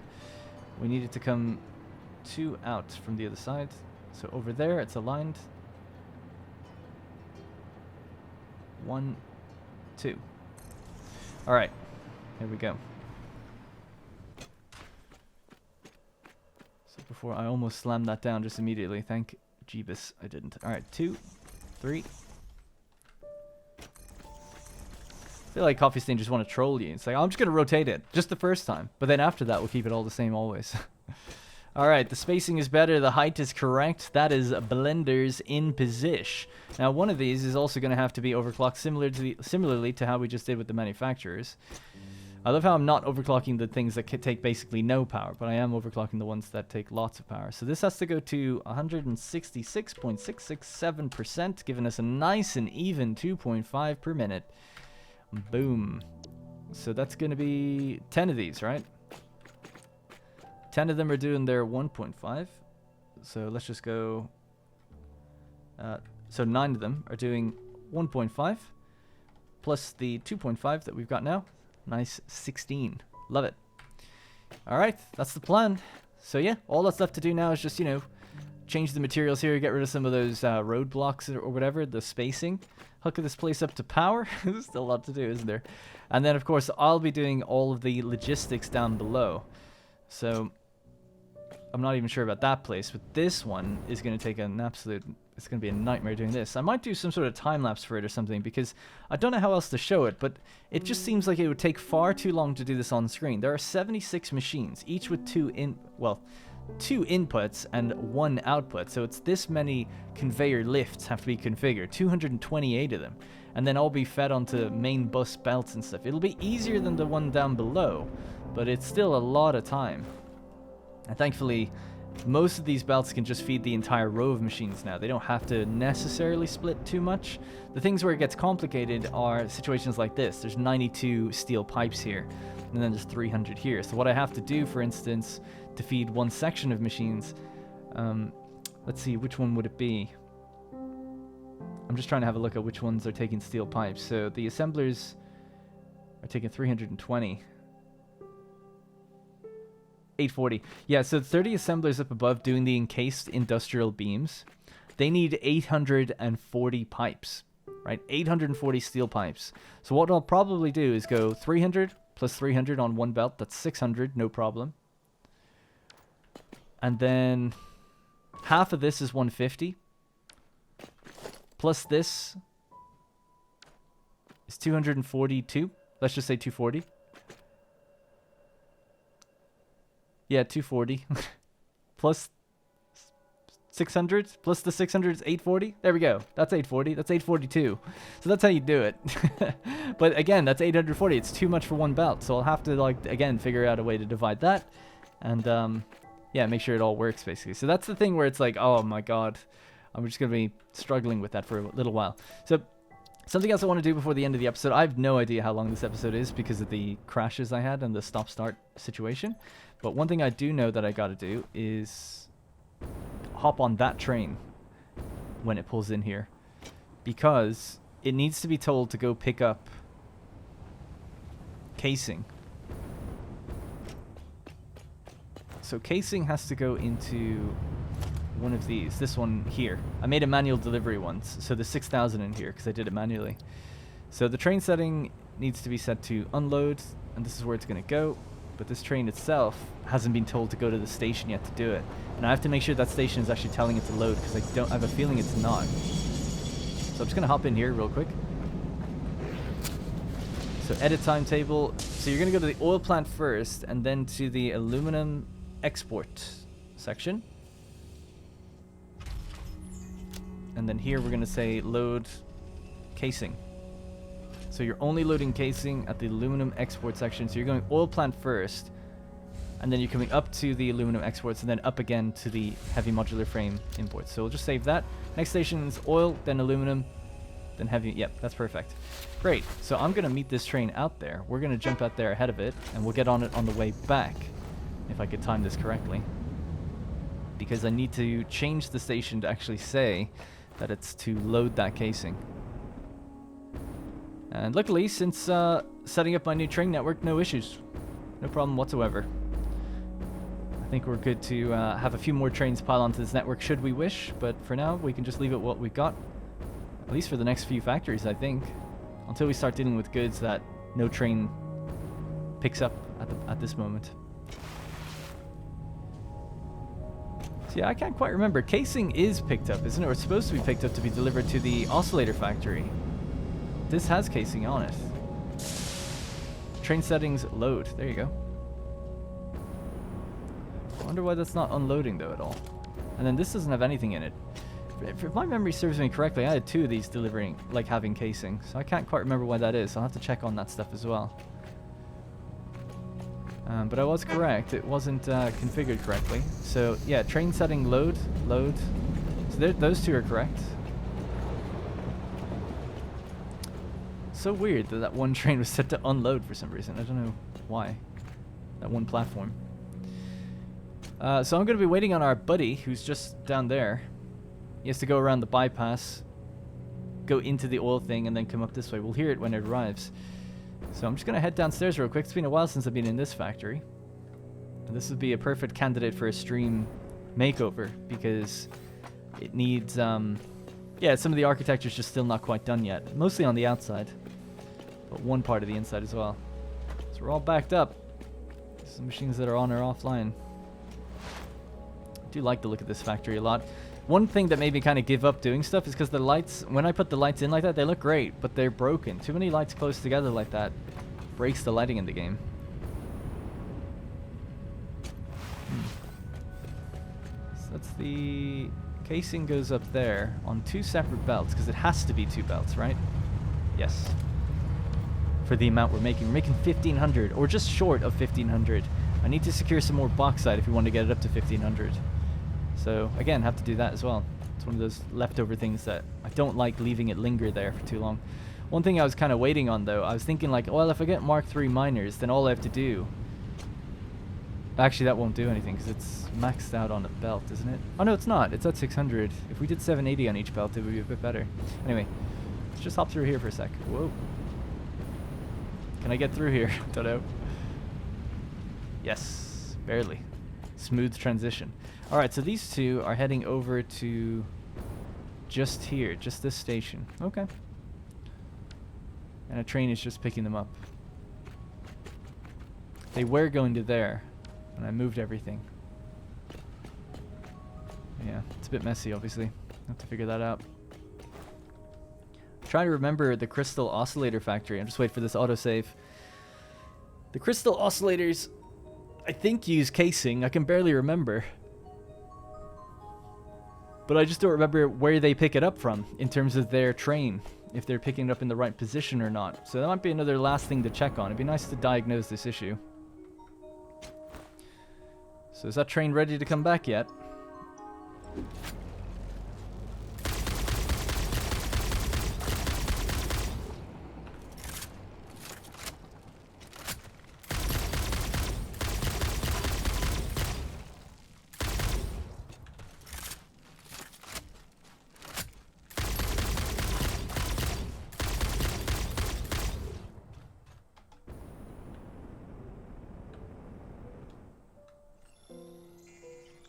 We need it to come 2 out from the other side. So over there, it's aligned. 1, 2. All right, here we go. So before I almost slammed that down just immediately. Thank Jeebus, I didn't. All right, 2, 3. I feel like Coffee Stain just want to troll you. It's like, I'm just going to rotate it just the first time. But then after that, we'll keep it all the same always. All right, the spacing is better. The height is correct. That is blenders in position. Now, one of these is also going to have to be overclocked similarly to how we just did with the manufacturers. I love how I'm not overclocking the things that take basically no power, but I am overclocking the ones that take lots of power. So this has to go to 166.667%, giving us a nice and even 2.5 per minute. Boom. So that's going to be 10 of these, right? 10 of them are doing their 1.5. So let's just go... so 9 of them are doing 1.5, plus the 2.5 that we've got now. Nice 16. Love it. All right, that's the plan. So yeah, all that's left to do now is just, you know, change the materials here, get rid of some of those roadblocks or whatever, the spacing, hook this place up to power. There's still a lot to do, isn't there? And then, of course, I'll be doing all of the logistics down below. So I'm not even sure about that place, but this one is going to take an absolute... It's going to be a nightmare doing this. I might do some sort of time-lapse for it or something, because I don't know how else to show it, but it just seems like it would take far too long to do this on screen. There are 76 machines, each with 2 inputs and 1 output, so it's this many conveyor lifts have to be configured, 228 of them, and then all be fed onto main bus belts and stuff. It'll be easier than the one down below, but it's still a lot of time. And thankfully, most of these belts can just feed the entire row of machines now. They don't have to necessarily split too much. The things where it gets complicated are situations like this. There's 92 steel pipes here, and then there's 300 here. So what I have to do, for instance, to feed one section of machines, let's see, which one would it be? I'm just trying to have a look at which ones are taking steel pipes. So the assemblers are taking 320. 840. Yeah, so 30 assemblers up above doing the encased industrial beams. They need 840 pipes, right? 840 steel pipes. So what I'll probably do is go 300 plus 300 on one belt. That's 600, no problem. And then half of this is 150. Plus this is 242. Let's just say 240. Yeah, 240. Plus 600. Plus the 600 is 840. There we go. That's 840. That's 842. So that's how you do it. But again, that's 840. It's too much for one belt. So I'll have to, like, again, figure out a way to divide that. And, yeah, make sure it all works, basically. So that's the thing where it's like, oh, my God. I'm just going to be struggling with that for a little while. So something else I want to do before the end of the episode. I have no idea how long this episode is because of the crashes I had and the stop-start situation. But one thing I do know that I got to do is hop on that train when it pulls in here, because it needs to be told to go pick up casing. So casing has to go into one of these. This one here. I made a manual delivery once, so there's 6,000 in here because I did it manually. So the train setting needs to be set to unload, and this is where it's going to go. But this train itself hasn't been told to go to the station yet to do it. And I have to make sure that station is actually telling it to load, because I have a feeling it's not. So I'm just going to hop in here real quick. So edit timetable. So you're going to go to the oil plant first, and then to the aluminum export section. And then here we're going to say load casing. So you're only loading casing at the aluminum export section. So you're going oil plant first, and then you're coming up to the aluminum exports, and then up again to the heavy modular frame imports. So we'll just save that. Next station is oil, then aluminum, then heavy. Yep, that's perfect. Great. So I'm going to meet this train out there. We're going to jump out there ahead of it, and we'll get on it on the way back, if I could time this correctly. Because I need to change the station to actually say that it's to load that casing. And luckily, since setting up my new train network, no issues. No problem whatsoever. I think we're good to have a few more trains pile onto this network should we wish, but for now, we can just leave it what we've got. At least for the next few factories, I think. Until we start dealing with goods that no train picks up at this moment. So yeah, I can't quite remember. Casing is picked up, isn't it? Or it's supposed to be picked up to be delivered to the oscillator factory. This has casing on it. Train settings load. There you go. I wonder why that's not unloading though at all. And then this doesn't have anything in it. If my memory serves me correctly, I had 2 of these delivering, like having casing. So I can't quite remember why that is. So I'll have to check on that stuff as well. But I was correct. It wasn't configured correctly. So yeah, train setting load. So those 2 are correct. So weird that that one train was set to unload for some reason. I don't know why. That one platform. So I'm going to be waiting on our buddy who's just down there. He has to go around the bypass, go into the oil thing, and then come up this way. We'll hear it when it arrives. So I'm just going to head downstairs real quick. It's been a while since I've been in this factory. And this would be a perfect candidate for a stream makeover because it needs... yeah, some of the architecture's just still not quite done yet. Mostly on the outside. But one part of the inside as well. So we're all backed up. Some machines that are on or offline. I do like the look of this factory a lot. One thing that made me kind of give up doing stuff is because the lights, when I put the lights in like that, they look great, but they're broken. Too many lights close together like that breaks the lighting in the game. So that's the... casing goes up there on 2 separate belts, because it has to be 2 belts, right? Yes. For the amount we're making. We're making 1,500, or just short of 1,500. I need to secure some more bauxite if we want to get it up to 1,500. So, again, have to do that as well. It's one of those leftover things that I don't like leaving it linger there for too long. One thing I was kind of waiting on, though, I was thinking, like, well, if I get Mark III miners, then all I have to do... Actually, that won't do anything, because it's maxed out on a belt, isn't it? Oh, no, it's not. It's at 600. If we did 780 on each belt, it would be a bit better. Anyway, let's just hop through here for a sec. Whoa. Can I get through here? Don't know. Yes, barely. Smooth transition. All right, so these 2 are heading over to just here, just this station. Okay. And a train is just picking them up. They were going to there. And I moved everything. Yeah, it's a bit messy, obviously. Have to figure that out. trying to remember the crystal oscillator factory. I'm just waiting for this autosave. The crystal oscillators, I think, use casing. I can barely remember. But I just don't remember where they pick it up from in terms of their train. If they're picking it up in the right position or not. So that might be another last thing to check on. It'd be nice to diagnose this issue. So is that train ready to come back yet?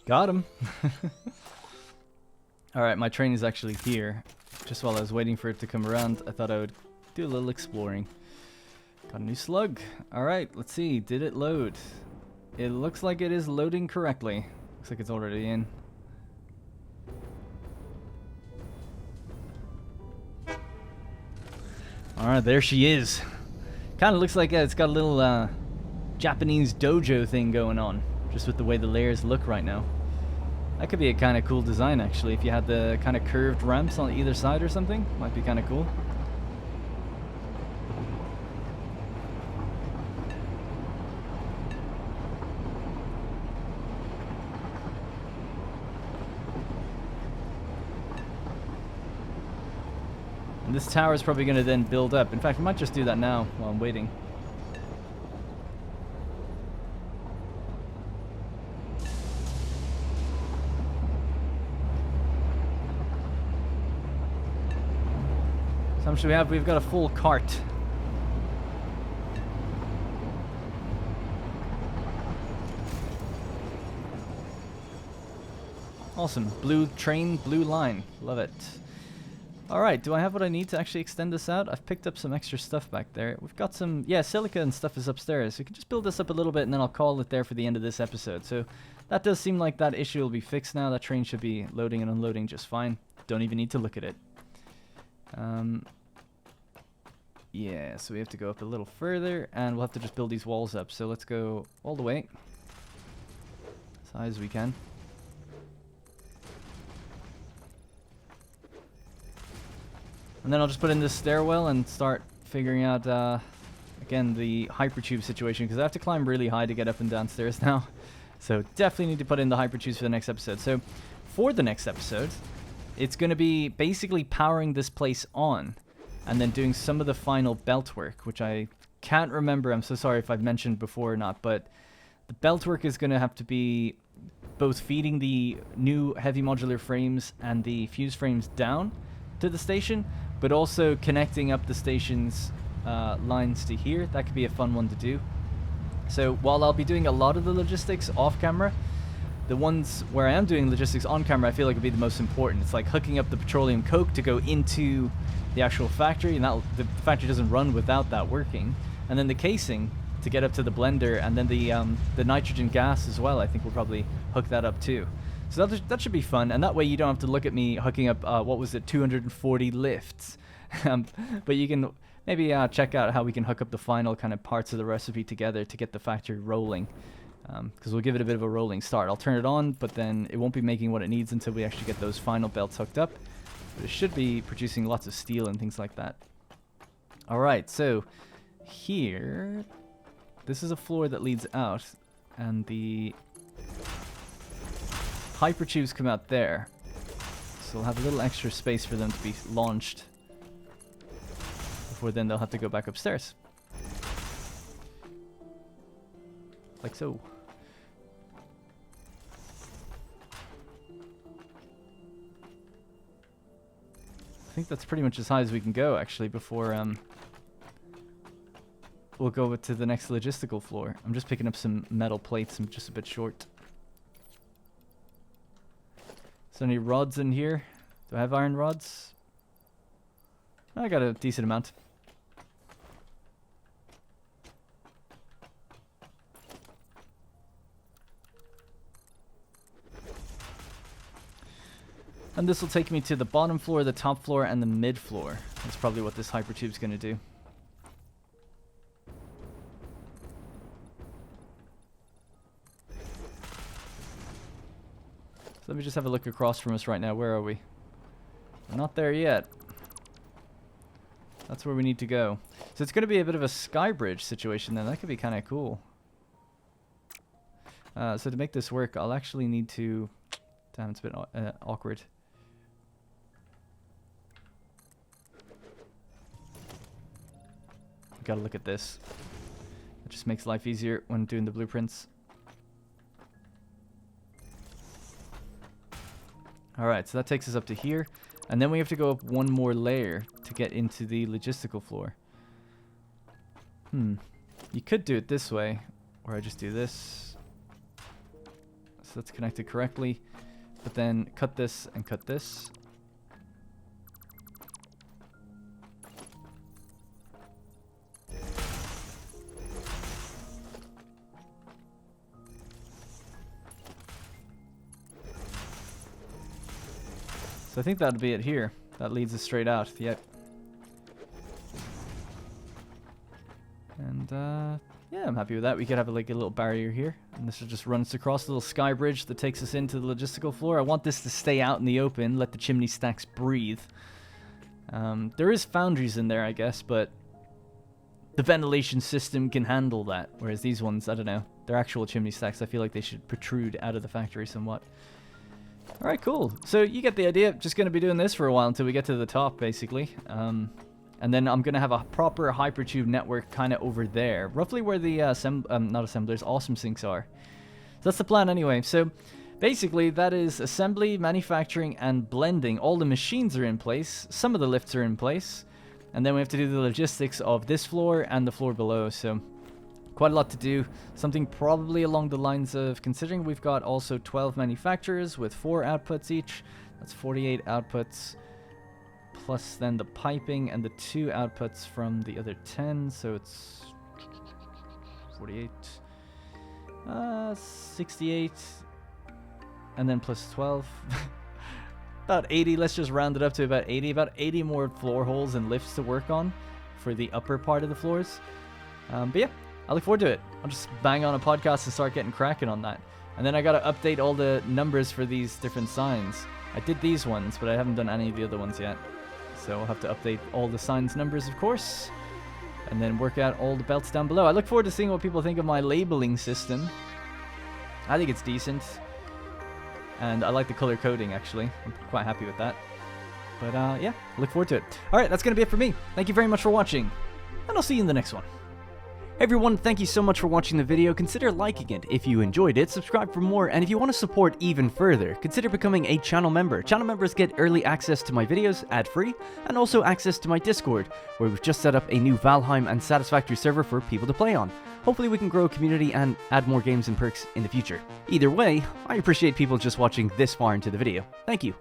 Got him. Alright, my train is actually here. Just while I was waiting for it to come around, I thought I would do a little exploring. Got a new slug. Alright, let's see. Did it load? It looks like it is loading correctly. Looks like it's already in. Alright, there she is. Kind of looks like it's got a little Japanese dojo thing going on. Just with the way the layers look right now. That could be a kind of cool design, actually, if you had the kind of curved ramps on either side or something. Might be kind of cool. And this tower is probably going to then build up. In fact, we might just do that now while I'm waiting. So how much do we have? We've got a full cart. Awesome. Blue train, blue line. Love it. Alright, do I have what I need to actually extend this out? I've picked up some extra stuff back there. We've got some, yeah, silica and stuff is upstairs. We can just build this up a little bit and then I'll call it there for the end of this episode. So that does seem like that issue will be fixed now. That train should be loading and unloading just fine. Don't even need to look at it. Yeah, so we have to go up a little further and we'll have to just build these walls up. So let's go all the way. As high as we can. And then I'll just put in this stairwell and start figuring out, again, the hypertube situation. Because I have to climb really high to get up and downstairs now. So definitely need to put in the hypertubes for the next episode. So for the next episode, it's going to be basically powering this place on. And then doing some of the final belt work, which I can't remember. I'm so sorry if I've mentioned before or not. But the belt work is going to have to be both feeding the new heavy modular frames and the fuse frames down to the station, but also connecting up the station's lines to here. That could be a fun one to do. So while I'll be doing a lot of the logistics off camera, the ones where I am doing logistics on camera I feel like would be the most important. It's like hooking up the petroleum coke to go into the actual factory, and that the factory doesn't run without that working. And then the casing to get up to the blender, and then the nitrogen gas as well. I think we'll probably hook that up too. So that should be fun, and that way you don't have to look at me hooking up, what was it, 240 lifts. But you can maybe check out how we can hook up the final kind of parts of the recipe together to get the factory rolling. Because we'll give it a bit of a rolling start. I'll turn it on, but then it won't be making what it needs until we actually get those final belts hooked up. But it should be producing lots of steel and things like that. Alright, so here, this is a floor that leads out, and the hypertubes come out there. So we'll have a little extra space for them to be launched. Before then they'll have to go back upstairs. Like so. I think that's pretty much as high as we can go, actually, before we'll go to the next logistical floor. I'm just picking up some metal plates. I'm just a bit short. Is there any rods in here? Do I have iron rods? I got a decent amount. And this will take me to the bottom floor, the top floor, and the mid floor. That's probably what this hypertube's going to do. So let me just have a look across from us right now. Where are we? We're not there yet. That's where we need to go. So it's going to be a bit of a sky bridge situation then. That could be kind of cool. So to make this work, I'll actually need to... Damn, it's a bit awkward. Gotta look at this. It just makes life easier when doing the blueprints. Alright, so that takes us up to here. And then we have to go up one more layer to get into the logistical floor. You could do it this way, where I just do this. So that's connected correctly. But then cut this and cut this. So I think that'll be it here. That leads us straight out. Yep. And yeah, I'm happy with that. We could have like a little barrier here, and this will just run us across the little sky bridge that takes us into the logistical floor. I want this to stay out in the open, let the chimney stacks breathe. There is foundries in there, I guess, but the ventilation system can handle that, whereas these ones, I don't know, they're actual chimney stacks. I feel like they should protrude out of the factory somewhat. Alright, cool. So you get the idea. Just going to be doing this for a while until we get to the top, basically. And then I'm going to have a proper hypertube network kind of over there. Roughly where the, not assemblers, awesome sinks are. So that's the plan anyway. So basically that is assembly, manufacturing, and blending. All the machines are in place. Some of the lifts are in place. And then we have to do the logistics of this floor and the floor below. So quite a lot to do. Something probably along the lines of, considering we've got also 12 manufacturers with 4 outputs each, that's 48 outputs, plus then the piping and the 2 outputs from the other 10, so it's 48, 68, and then plus 12. About 80, let's just round it up to about 80. About 80 more floor holes and lifts to work on for the upper part of the floors. But yeah, I look forward to it. I'll just bang on a podcast and start getting cracking on that. And then I gotta update all the numbers for these different signs. I did these ones, but I haven't done any of the other ones yet. So I'll have to update all the signs numbers, of course. And then work out all the belts down below. I look forward to seeing what people think of my labeling system. I think it's decent. And I like the color coding, actually. I'm quite happy with that. But yeah, look forward to it. Alright, that's gonna be it for me. Thank you very much for watching. And I'll see you in the next one. Hey everyone, thank you so much for watching the video. Consider liking it if you enjoyed it, subscribe for more, and if you want to support even further, consider becoming a channel member. Channel members get early access to my videos, ad-free, and also access to my Discord, where we've just set up a new Valheim and Satisfactory server for people to play on. Hopefully we can grow a community and add more games and perks in the future. Either way, I appreciate people just watching this far into the video. Thank you.